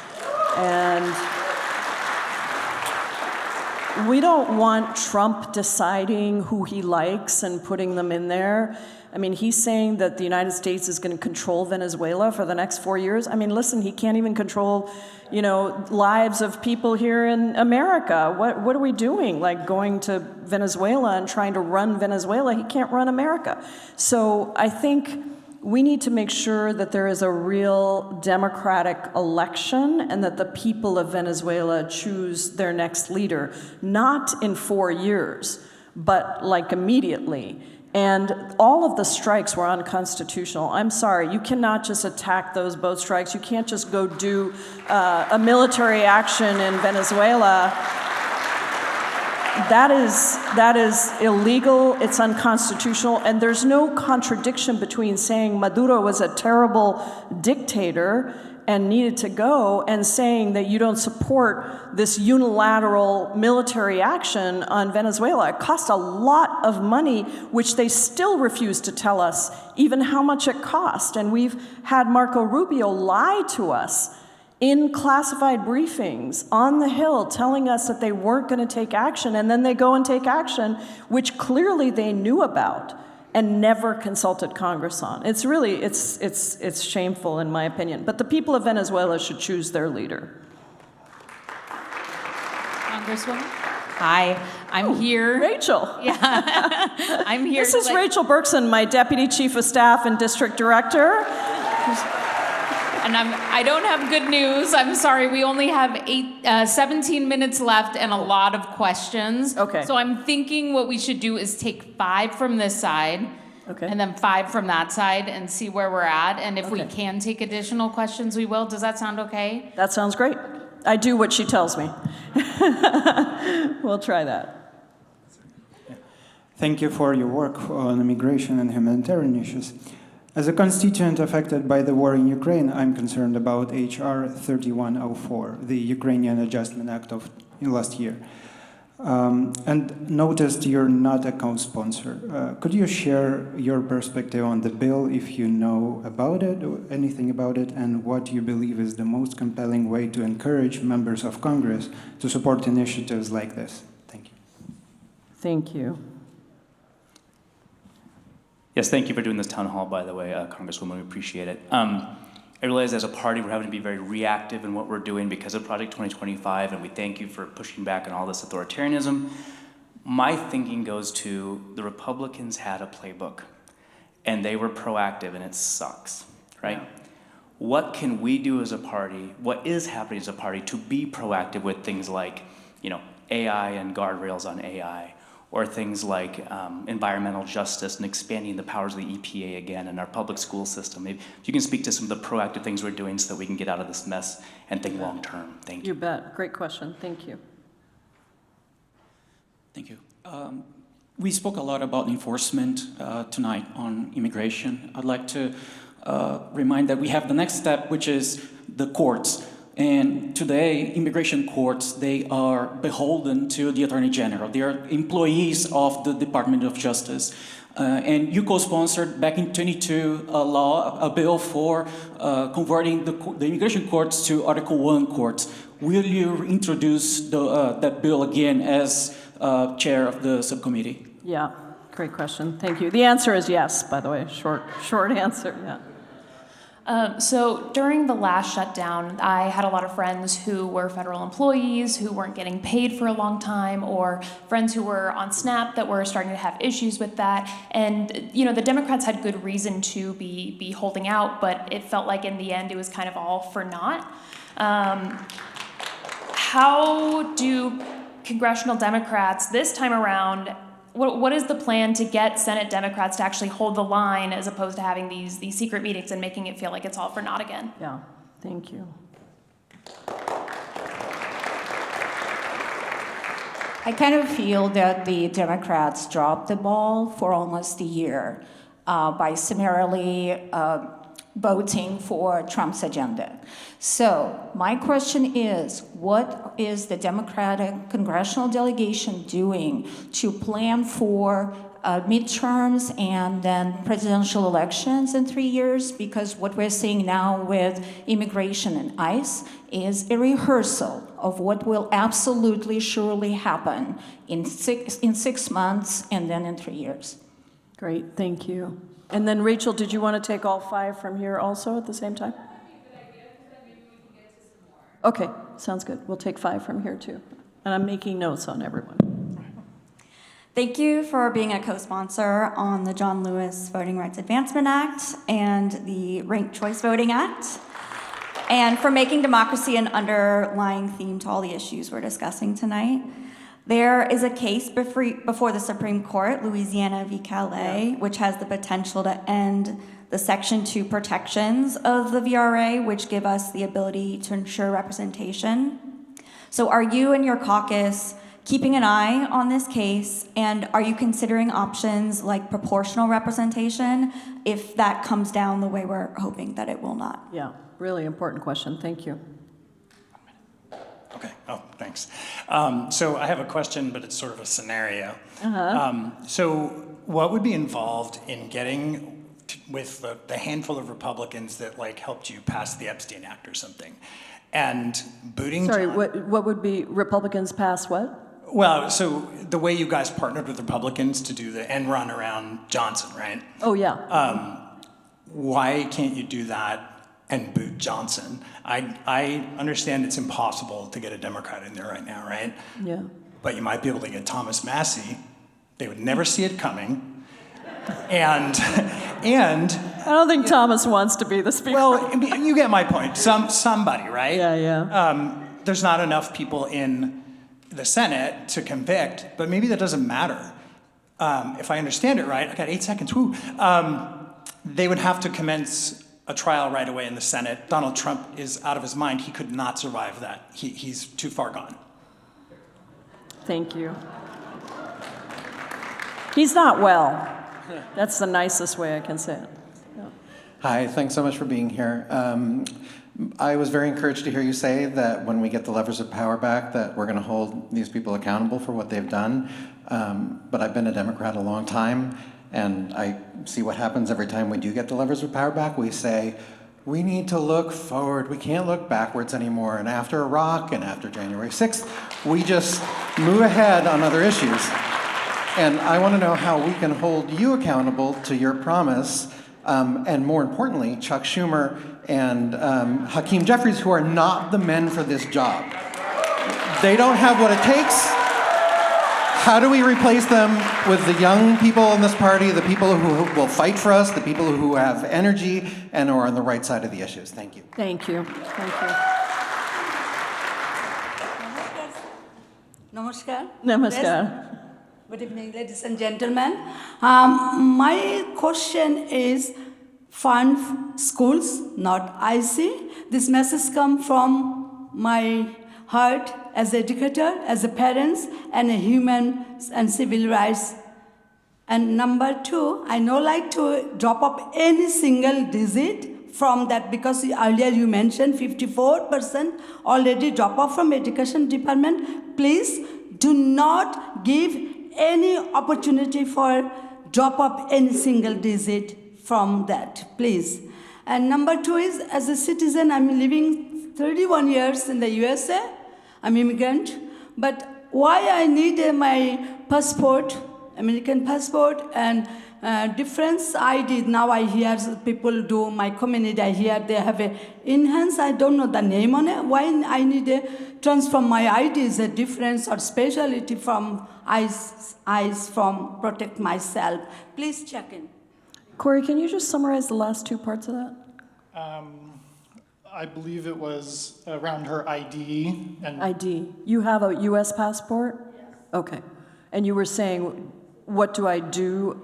And we don't want Trump deciding who he likes and putting them in there. I mean, he's saying that the United States is going to control Venezuela for the next 4 years. I mean, listen, he can't even control, lives of people here in America. What are we doing? Like going to Venezuela and trying to run Venezuela? He can't run America. So I think we need to make sure that there is a real democratic election and that the people of Venezuela choose their next leader, not in 4 years, but like immediately. And all of the strikes were unconstitutional. I'm sorry, you cannot just attack those boat strikes. You can't just go do a military action in Venezuela. That is illegal, it's unconstitutional, and there's no contradiction between saying Maduro was a terrible dictator and needed to go, and saying that you don't support this unilateral military action on Venezuela. It cost a lot of money, which they still refuse to tell us even how much it cost. And we've had Marco Rubio lie to us in classified briefings on the Hill telling us that they weren't going to take action, and then they go and take action, which clearly they knew about and never consulted Congress on. It's really, it's shameful in my opinion. But the people of Venezuela should choose their leader. Congresswoman? Hi, I'm here. Rachel. Yeah, I'm here. This is Rachel Berkson, my Deputy Chief of Staff and District Director. And I don't have good news. I'm sorry, we only have 17 minutes left and a lot of questions. Okay. So I'm thinking what we should do is take 5 from this side, okay, and then 5 from that side and see where we're at. And if we can take additional questions, we will. Does that sound okay? That sounds great. I do what she tells me. We'll try that. Thank you for your work on immigration and humanitarian issues. As a constituent affected by the war in Ukraine, I'm concerned about HR 3104, the Ukrainian Adjustment Act of last year. And noticed you're not a co-sponsor. Could you share your perspective on the bill, if you know about it, or anything about it, and what you believe is the most compelling way to encourage members of Congress to support initiatives like this? Thank you. Thank you. Yes, thank you for doing this town hall, by the way, Congresswoman. We appreciate it. I realize as a party we're having to be very reactive in what we're doing because of Project 2025, and we thank you for pushing back on all this authoritarianism. My thinking goes to the Republicans had a playbook, and they were proactive, and it sucks, right? Yeah. What can we do as a party, what is happening as a party to be proactive with things like, AI and guardrails on AI, or things like environmental justice and expanding the powers of the EPA again in our public school system. Maybe if you can speak to some of the proactive things we're doing so that we can get out of this mess and think long term. Thank you. You bet. Great question. Thank you. Thank you. We spoke a lot about enforcement tonight on immigration. I'd like to remind that we have the next step, which is the courts. And today, immigration courts, they are beholden to the Attorney General. They are employees of the Department of Justice. And you co-sponsored back in 22 a bill for converting the immigration courts to Article 1 courts. Will you introduce that bill again as chair of the subcommittee? Yeah, great question. Thank you. The answer is yes, by the way. Short answer, yeah. So during the last shutdown, I had a lot of friends who were federal employees who weren't getting paid for a long time, or friends who were on SNAP that were starting to have issues with that. And, you know, the Democrats had good reason to be holding out, but it felt like in the end it was kind of all for naught. How do congressional Democrats this time around, what is the plan to get Senate Democrats to actually hold the line as opposed to having these secret meetings and making it feel like it's all for naught again? Yeah, thank you. I kind of feel that the Democrats dropped the ball for almost a year by summarily voting for Trump's agenda. So my question is, what is the Democratic congressional delegation doing to plan for midterms and then presidential elections in 3 years? Because what we're seeing now with immigration and ICE is a rehearsal of what will absolutely surely happen in six months and then in 3 years. Great, thank you. And then Rachel, did you want to take all 5 from here also at the same time? Okay, sounds good. We'll take 5 from here too. And I'm making notes on everyone. Thank you for being a co-sponsor on the John Lewis Voting Rights Advancement Act and the Ranked Choice Voting Act, and for making democracy an underlying theme to all the issues we're discussing tonight. There is a case before the Supreme Court, Louisiana v. Calais, which has the potential to end the Section 2 protections of the VRA, which give us the ability to ensure representation. So are you and your caucus keeping an eye on this case, and are you considering options like proportional representation if that comes down the way we're hoping that it will not? Yeah, really important question. Thank you. Okay. Oh, thanks. So I have a question, but it's sort of a scenario. So what would be involved in getting with the handful of Republicans that like helped you pass the Epstein Act or something, and booting? Sorry, what would be Republicans pass what? Well, so the way you guys partnered with Republicans to do the end run around Johnson, right? Oh yeah. Why can't you do that and boot Johnson? I understand it's impossible to get a Democrat in there right now, right? Yeah. But you might be able to get Thomas Massey. They would never see it coming. And I don't think Thomas wants to be the speaker. Well, you get my point. Somebody, right? Yeah. There's not enough people in the Senate to convict, but maybe that doesn't matter. If I understand it right, I got 8 seconds. Woo. They would have to commence a trial right away in the Senate. Donald Trump is out of his mind. He could not survive that. He's too far gone. Thank you. He's not well. That's the nicest way I can say it. Yeah. Hi, thanks so much for being here. I was very encouraged to hear you say that when we get the levers of power back, that we're going to hold these people accountable for what they've done. But I've been a Democrat a long time, and I see what happens every time we do get the levers of power back. We say, we need to look forward. We can't look backwards anymore. And after Iraq and after January 6th, we just move ahead on other issues. And I want to know how we can hold you accountable to your promise, and more importantly, Chuck Schumer and Hakeem Jeffries, who are not the men for this job. They don't have what it takes. How do we replace them with the young people in this party, the people who will fight for us, the people who have energy and are on the right side of the issues? Thank you. Thank you. Thank you. Namaskar. Namaskar. Good evening, ladies and gentlemen. My question is fund schools, not IC. This message comes from my heart as an educator, as a parents, and a human and civil rights. And number two, I don't like to drop up any single digit from that, because earlier you mentioned 54% already drop off from education department. Please do not give any opportunity for drop up any single digit from that, please. And number two is, as a citizen, I'm living 31 years in the USA. I'm immigrant, but why I need my passport, American passport, and difference ID. Now I hear people do, my community, I hear they have a enhanced, I don't know the name on it. Why I need a transform my ID is a difference or specialty from eyes from protect myself. Please check in. Corey, can you just summarize the last two parts of that? I believe it was around her ID. And ID. You have a U.S. passport? Yes. Okay. And you were saying, what do I do?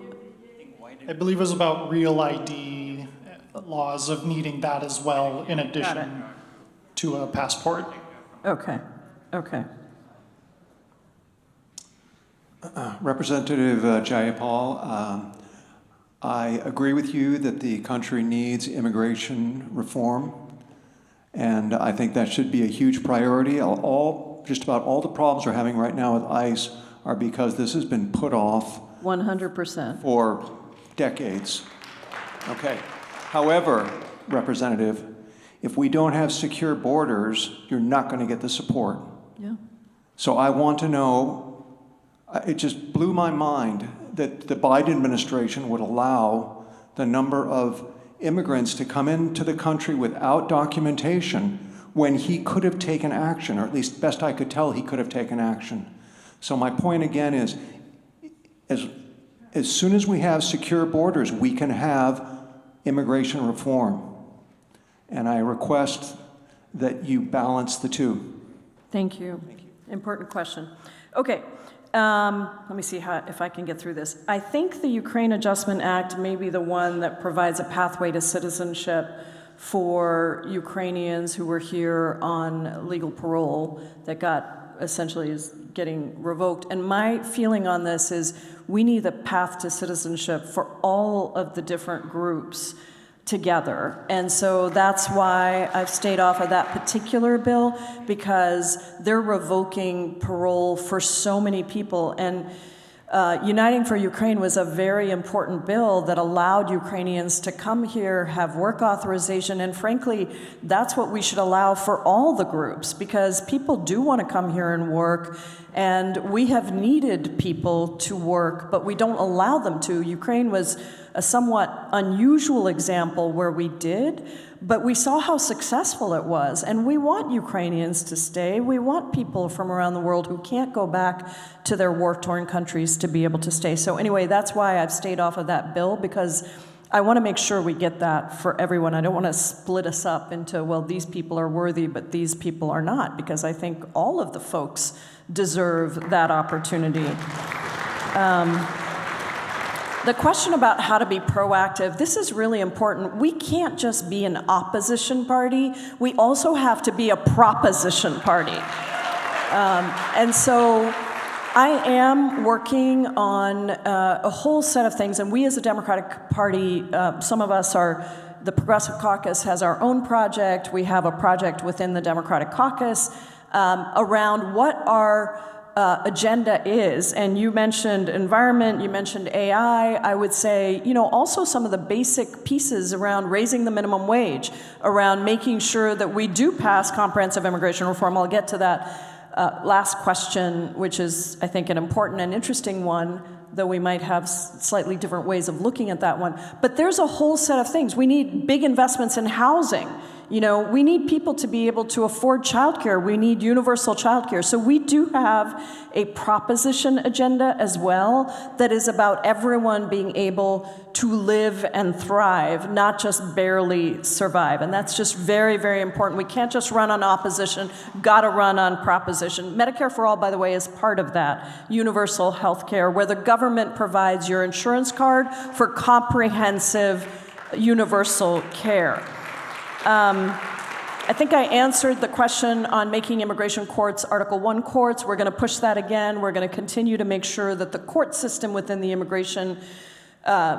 I believe it was about real ID laws of needing that as well in addition to a passport. Okay. Okay. Representative Jayapal, I agree with you that the country needs immigration reform, and I think that should be a huge priority. Just about all the problems we're having right now with ICE are because this has been put off 100%. For decades. Okay. However, Representative, if we don't have secure borders, you're not going to get the support. Yeah. So I want to know, it just blew my mind that the Biden administration would allow the number of immigrants to come into the country without documentation when he could have taken action, or at least best I could tell, he could have taken action. So my point again is, as soon as we have secure borders, we can have immigration reform. And I request that you balance the two. Thank you. Important question. Okay. Let me see if I can get through this. I think the Ukraine Adjustment Act may be the one that provides a pathway to citizenship for Ukrainians who were here on legal parole that got essentially is getting revoked. And my feeling on this is we need a path to citizenship for all of the different groups together. And so that's why I've stayed off of that particular bill, because they're revoking parole for so many people. And Uniting for Ukraine was a very important bill that allowed Ukrainians to come here, have work authorization, and frankly, that's what we should allow for all the groups, because people do want to come here and work, and we have needed people to work, but we don't allow them to. Ukraine was a somewhat unusual example where we did, but we saw how successful it was, and we want Ukrainians to stay. We want people from around the world who can't go back to their war-torn countries to be able to stay. So anyway, that's why I've stayed off of that bill, because I want to make sure we get that for everyone. I don't want to split us up into, well, these people are worthy, but these people are not, because I think all of the folks deserve that opportunity. The question about how to be proactive, this is really important. We can't just be an opposition party. We also have to be a proposition party. And so I am working on a whole set of things, and we as a Democratic Party, some of us are, the Progressive Caucus has our own project. We have a project within the Democratic Caucus around what our agenda is. And you mentioned environment, you mentioned AI. I would say, you know, also some of the basic pieces around raising the minimum wage, around making sure that we do pass comprehensive immigration reform. I'll get to that last question, which is, I think, an important and interesting one, though we might have slightly different ways of looking at that one. But there's a whole set of things. We need big investments in housing. You know, we need people to be able to afford childcare. We need universal childcare. So we do have a proposition agenda as well that is about everyone being able to live and thrive, not just barely survive. And that's just very, very important. We can't just run on opposition, gotta run on proposition. Medicare for All, by the way, is part of that. Universal health care, where the government provides your insurance card for comprehensive universal care. I think I answered the question on making immigration courts Article 1 courts. We're going to push that again. We're going to continue to make sure that the court system within the immigration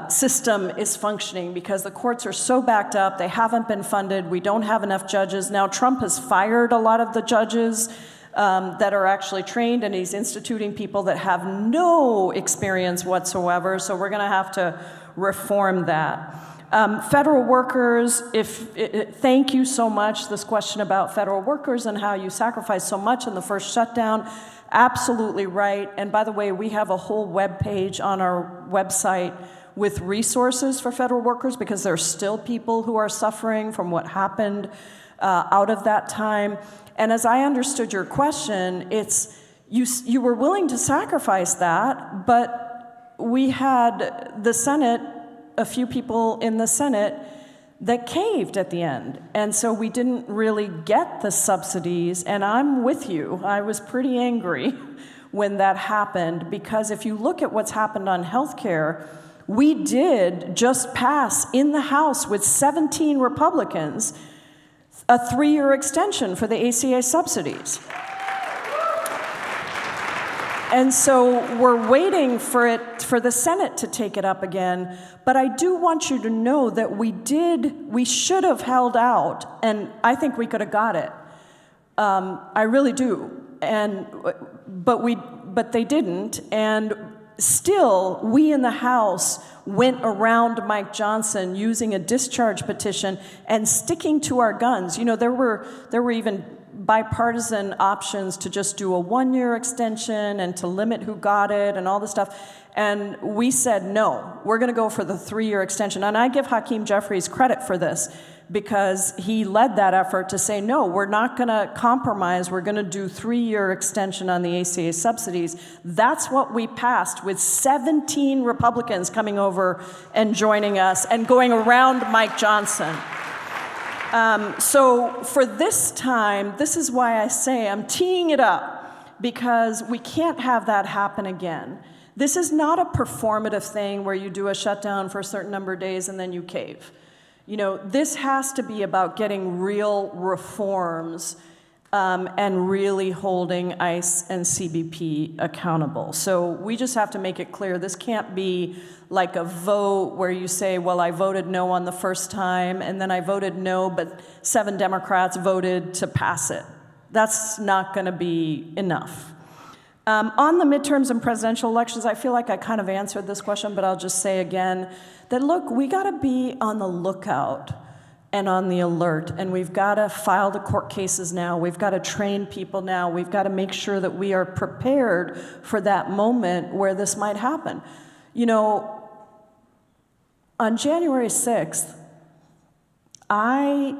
system is functioning, because the courts are so backed up. They haven't been funded. We don't have enough judges. Now Trump has fired a lot of the judges that are actually trained, and he's instituting people that have no experience whatsoever. So we're going to have to reform that. Federal workers, thank you so much. This question about federal workers and how you sacrificed so much in the first shutdown, absolutely right. And by the way, we have a whole web page on our website with resources for federal workers, because there are still people who are suffering from what happened out of that time. And as I understood your question, it's you were willing to sacrifice that, but we had the Senate, a few people in the Senate that caved at the end. And so we didn't really get the subsidies. And I'm with you. I was pretty angry when that happened, because if you look at what's happened on healthcare, we did just pass in the House with 17 Republicans a 3-year extension for the ACA subsidies. And so we're waiting for the Senate to take it up again. But I do want you to know that we should have held out, and I think we could have got it. I really do. But they didn't. And still, we in the House went around Mike Johnson using a discharge petition and sticking to our guns. You know, there were even bipartisan options to just do a 1-year extension and to limit who got it and all this stuff. And we said, no, we're going to go for the 3-year extension. And I give Hakeem Jeffries credit for this, because he led that effort to say, no, we're not going to compromise. We're going to do 3-year extension on the ACA subsidies. That's what we passed, with 17 Republicans coming over and joining us and going around Mike Johnson. So for this time, this is why I say I'm teeing it up, because we can't have that happen again. This is not a performative thing where you do a shutdown for a certain number of days and then you cave. You know, this has to be about getting real reforms and really holding ICE and CBP accountable. So we just have to make it clear, this can't be like a vote where you say, well, I voted no on the first time, and then I voted no, but 7 Democrats voted to pass it. That's not going to be enough. On the midterms and presidential elections, I feel like I kind of answered this question, but I'll just say again that, look, we got to be on the lookout and on the alert, and we've got to file the court cases now. We've got to train people now. We've got to make sure that we are prepared for that moment where this might happen. You know, on January 6th, I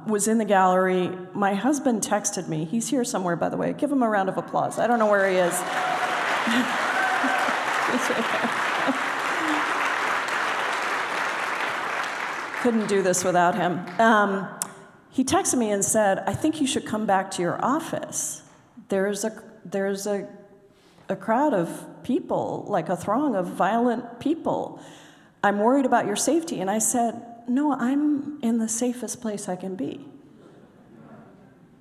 was in the gallery. My husband texted me. He's here somewhere, by the way. Give him a round of applause. I don't know where he is. He's right there. Couldn't do this without him. He texted me and said, I think you should come back to your office. There's a crowd of people, like a throng of violent people. I'm worried about your safety. And I said, no, I'm in the safest place I can be.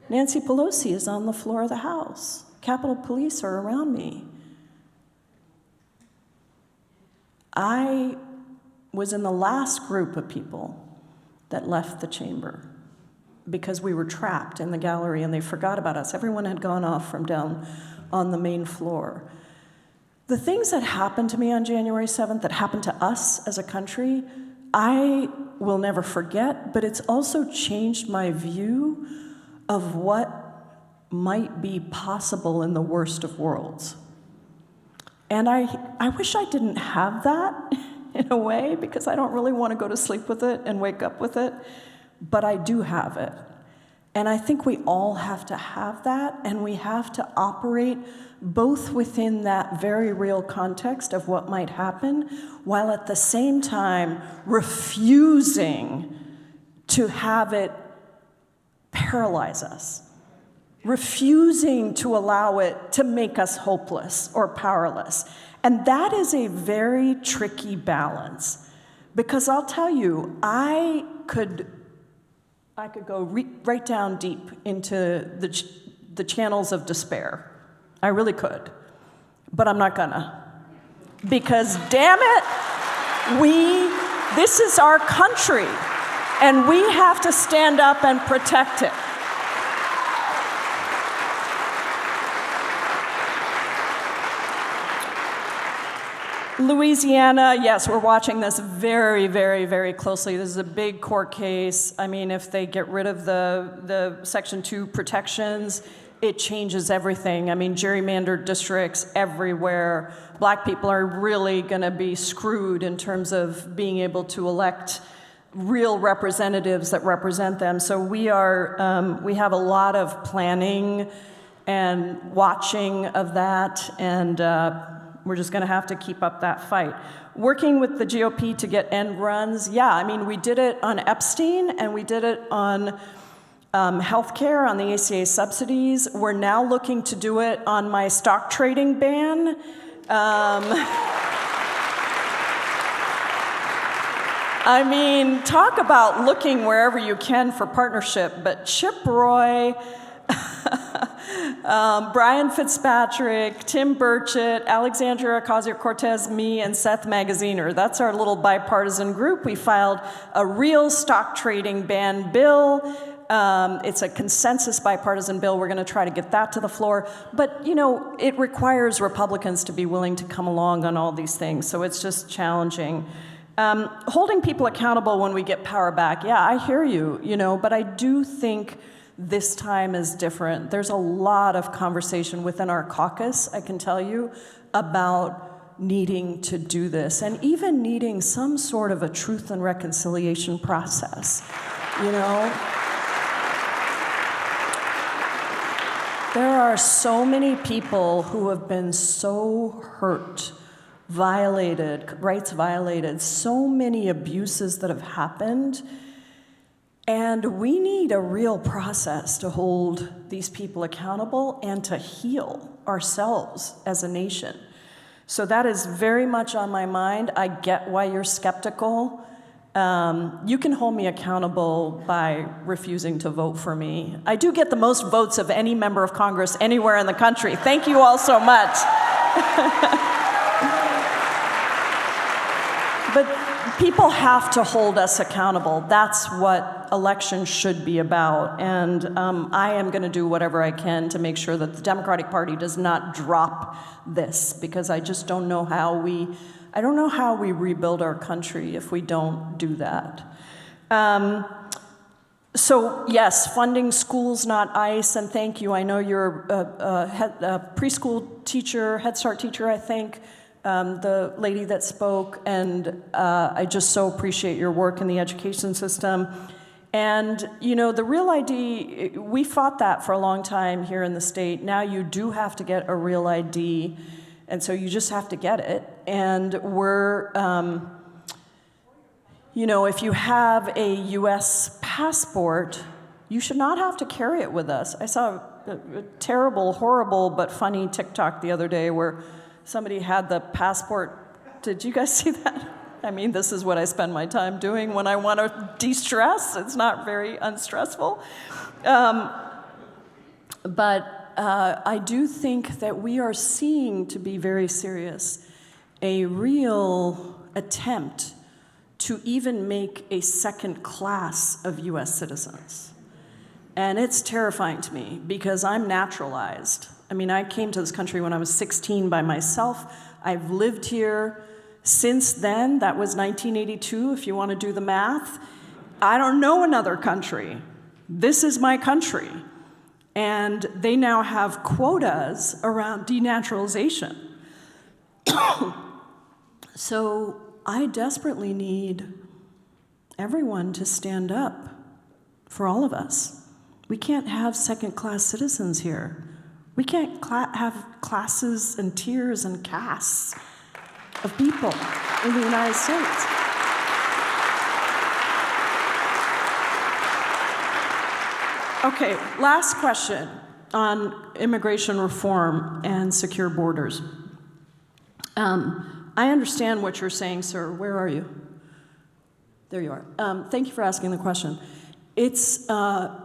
Nancy Pelosi is on the floor of the House. Capitol Police are around me. I was in the last group of people that left the chamber because we were trapped in the gallery and they forgot about us. Everyone had gone off from down on the main floor. The things that happened to me on January 7th, that happened to us as a country, I will never forget, but it's also changed my view of what might be possible in the worst of worlds. And I wish I didn't have that in a way, because I don't really want to go to sleep with it and wake up with it, but I do have it. And I think we all have to have that, and we have to operate both within that very real context of what might happen, while at the same time refusing to have it paralyze us, refusing to allow it to make us hopeless or powerless. And that is a very tricky balance, because I'll tell you, I could go right down deep into the channels of despair. I really could, but I'm not gonna. Because damn it, this is our country, and we have to stand up and protect it. Louisiana, yes, we're watching this very, very, very closely. This is a big court case. I mean, if they get rid of the Section 2 protections, it changes everything. I mean, gerrymandered districts everywhere. Black people are really going to be screwed in terms of being able to elect real representatives that represent them. So we have a lot of planning and watching of that, and we're just going to have to keep up that fight. Working with the GOP to get end runs, yeah, I mean, we did it on Epstein, and we did it on healthcare, on the ACA subsidies. We're now looking to do it on my stock trading ban. I mean, talk about looking wherever you can for partnership, but Chip Roy, Brian Fitzpatrick, Tim Burchett, Alexandria Ocasio-Cortez, me, and Seth Magaziner. That's our little bipartisan group. We filed a real stock trading ban bill. It's a consensus bipartisan bill. We're going to try to get that to the floor. But, you know, it requires Republicans to be willing to come along on all these things. So it's just challenging. Holding people accountable when we get power back. Yeah, I hear you, you know, but I do think this time is different. There's a lot of conversation within our caucus, I can tell you, about needing to do this, and even needing some sort of a truth and reconciliation process, you know? There are so many people who have been so hurt, violated, rights violated, so many abuses that have happened. And we need a real process to hold these people accountable and to heal ourselves as a nation. So that is very much on my mind. I get why you're skeptical. You can hold me accountable by refusing to vote for me. I do get the most votes of any member of Congress anywhere in the country. Thank you all so much. But people have to hold us accountable. That's what elections should be about. And I am going to do whatever I can to make sure that the Democratic Party does not drop this, because I just don't know how we rebuild our country if we don't do that. So yes, funding schools, not ICE, and thank you. I know you're a preschool teacher, Head Start teacher, I think. The lady that spoke, and I just so appreciate your work in the education system. And, you know, the Real ID, we fought that for a long time here in the state. Now you do have to get a Real ID, and so you just have to get it. And we're, you know, if you have a U.S. passport, you should not have to carry it with us. I saw a terrible, horrible, but funny TikTok the other day where somebody had the passport. Did you guys see that? I mean, this is what I spend my time doing when I want to de-stress. It's not very unstressful. But I do think that we are seeing, to be very serious, a real attempt to even make a second class of U.S. citizens. And it's terrifying to me because I'm naturalized. I mean, I came to this country when I was 16 by myself. I've lived here since then. That was 1982, if you want to do the math. I don't know another country. This is my country. And they now have quotas around denaturalization. So I desperately need everyone to stand up for all of us. We can't have second-class citizens here. We can't have classes and tiers and castes of people in the United States. Okay, last question on immigration reform and secure borders. I understand what you're saying, sir. Where are you? There you are. Thank you for asking the question. It's, I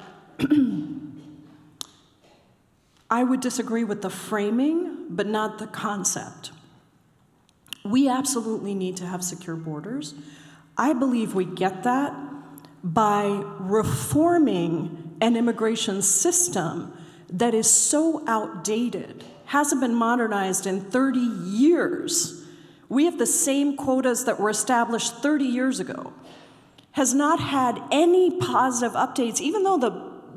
would disagree with the framing, but not the concept. We absolutely need to have secure borders. I believe we get that by reforming an immigration system that is so outdated, hasn't been modernized in 30 years. We have the same quotas that were established 30 years ago, has not had any positive updates, even though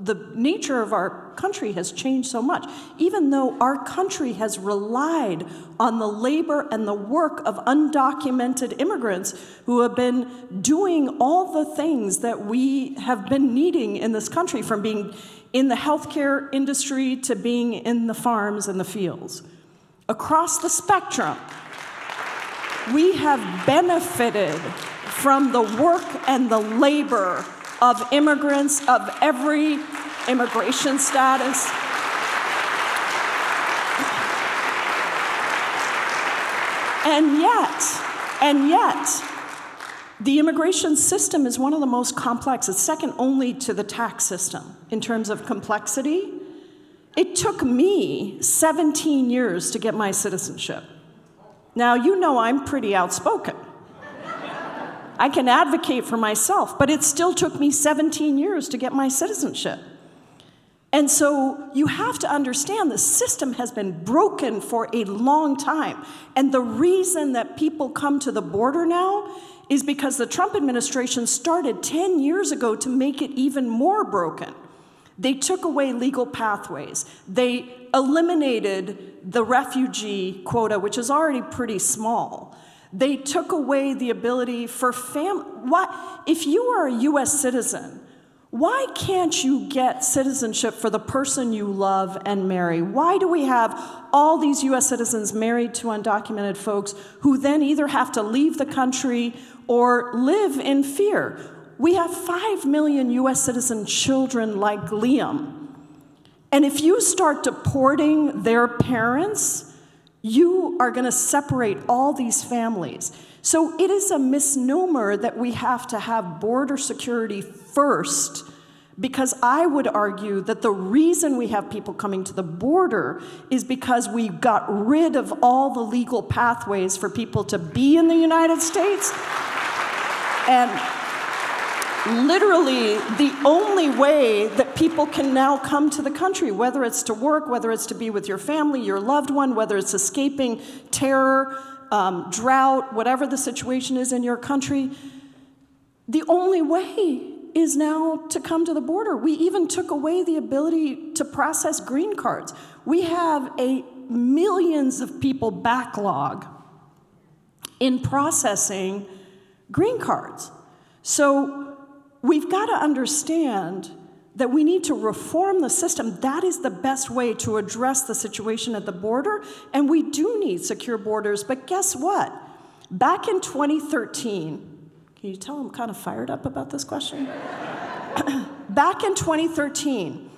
the nature of our country has changed so much, even though our country has relied on the labor and the work of undocumented immigrants who have been doing all the things that we have been needing in this country, from being in the healthcare industry to being in the farms and the fields. Across the spectrum, we have benefited from the work and the labor of immigrants of every immigration status. And yet, the immigration system is one of the most complex. It's second only to the tax system in terms of complexity. It took me 17 years to get my citizenship. Now, you know I'm pretty outspoken. I can advocate for myself, but it still took me 17 years to get my citizenship. And so you have to understand the system has been broken for a long time. And the reason that people come to the border now is because the Trump administration started 10 years ago to make it even more broken. They took away legal pathways. They eliminated the refugee quota, which is already pretty small. They took away the ability for if you are a U.S. citizen, why can't you get citizenship for the person you love and marry? Why do we have all these U.S. citizens married to undocumented folks who then either have to leave the country or live in fear? We have 5 million U.S. citizen children like Liam. And if you start deporting their parents, you are going to separate all these families. So it is a misnomer that we have to have border security first, because I would argue that the reason we have people coming to the border is because we got rid of all the legal pathways for people to be in the United States. And literally, the only way that people can now come to the country, whether it's to work, whether it's to be with your family, your loved one, whether it's escaping terror, drought, whatever the situation is in your country, the only way is now to come to the border. We even took away the ability to process green cards. We have a millions of people backlog in processing green cards. So we've got to understand that we need to reform the system. That is the best way to address the situation at the border, and we do need secure borders. But guess what? Back in 2013, can you tell I'm kind of fired up about this question? Back in 2013,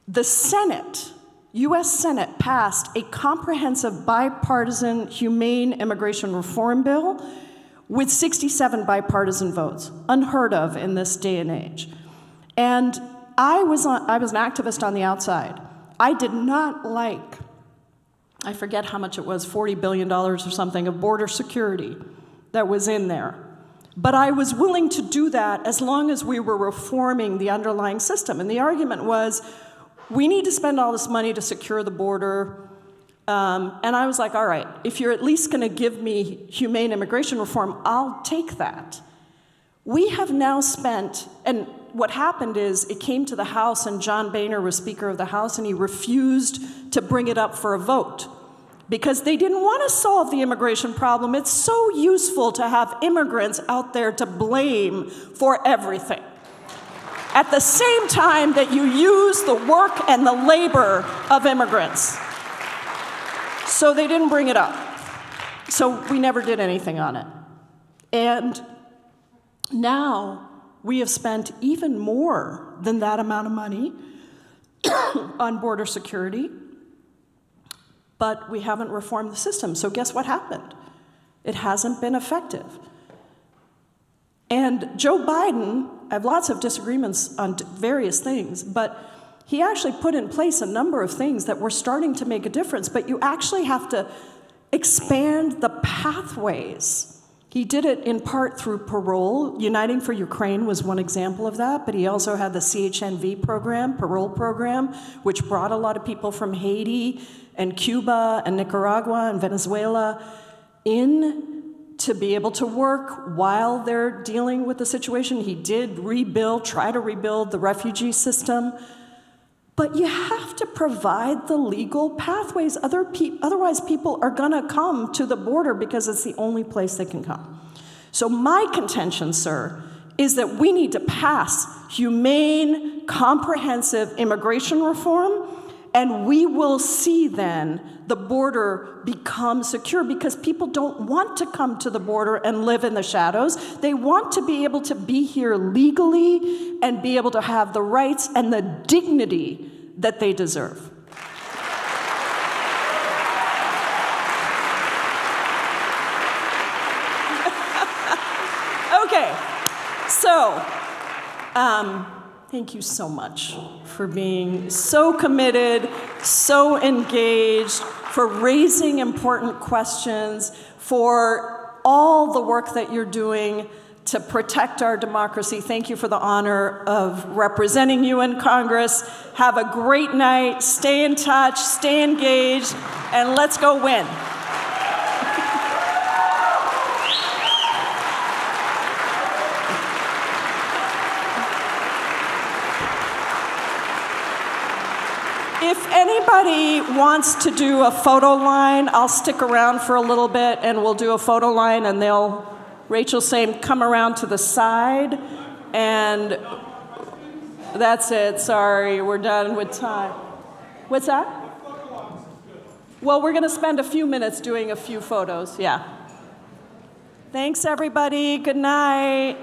the Senate, U.S. Senate, passed a comprehensive bipartisan humane immigration reform bill with 67 bipartisan votes, unheard of in this day and age. And I was an activist on the outside. I did not like, I forget how much it was, $40 billion or something of border security that was in there. But I was willing to do that as long as we were reforming the underlying system. And the argument was, we need to spend all this money to secure the border. And I was like, all right, if you're at least going to give me humane immigration reform, I'll take that. We have now spent, and what happened is it came to the House, and John Boehner was Speaker of the House, and he refused to bring it up for a vote. because they didn't want to solve the immigration problem. It's so useful to have immigrants out there to blame for everything, at the same time that you use the work and the labor of immigrants. So they didn't bring it up. So we never did anything on it. And now we have spent even more than that amount of money on border security, but we haven't reformed the system. So guess what happened? It hasn't been effective. And Joe Biden, I have lots of disagreements on various things, but he actually put in place a number of things that were starting to make a difference, but you actually have to expand the pathways. He did it in part through parole. Uniting for Ukraine was one example of that, but he also had the CHNV program, parole program, which brought a lot of people from Haiti and Cuba and Nicaragua and Venezuela in to be able to work while they're dealing with the situation. He did try to rebuild the refugee system. But you have to provide the legal pathways. Otherwise, people are going to come to the border because it's the only place they can come. So my contention, sir, is that we need to pass humane, comprehensive immigration reform, and we will see then the border become secure, because people don't want to come to the border and live in the shadows. They want to be able to be here legally and be able to have the rights and the dignity that they deserve. Okay, so thank you so much for being so committed, so engaged, for raising important questions, for all the work that you're doing to protect our democracy. Thank you for the honor of representing you in Congress. Have a great night. Stay in touch, stay engaged, and let's go win. If anybody wants to do a photo line, I'll stick around for a little bit and we'll do a photo line, and Rachel's saying come around to the side, and that's it. Sorry, we're done with time. What's that? Well, we're going to spend a few minutes doing a few photos, yeah. Thanks, everybody. Good night.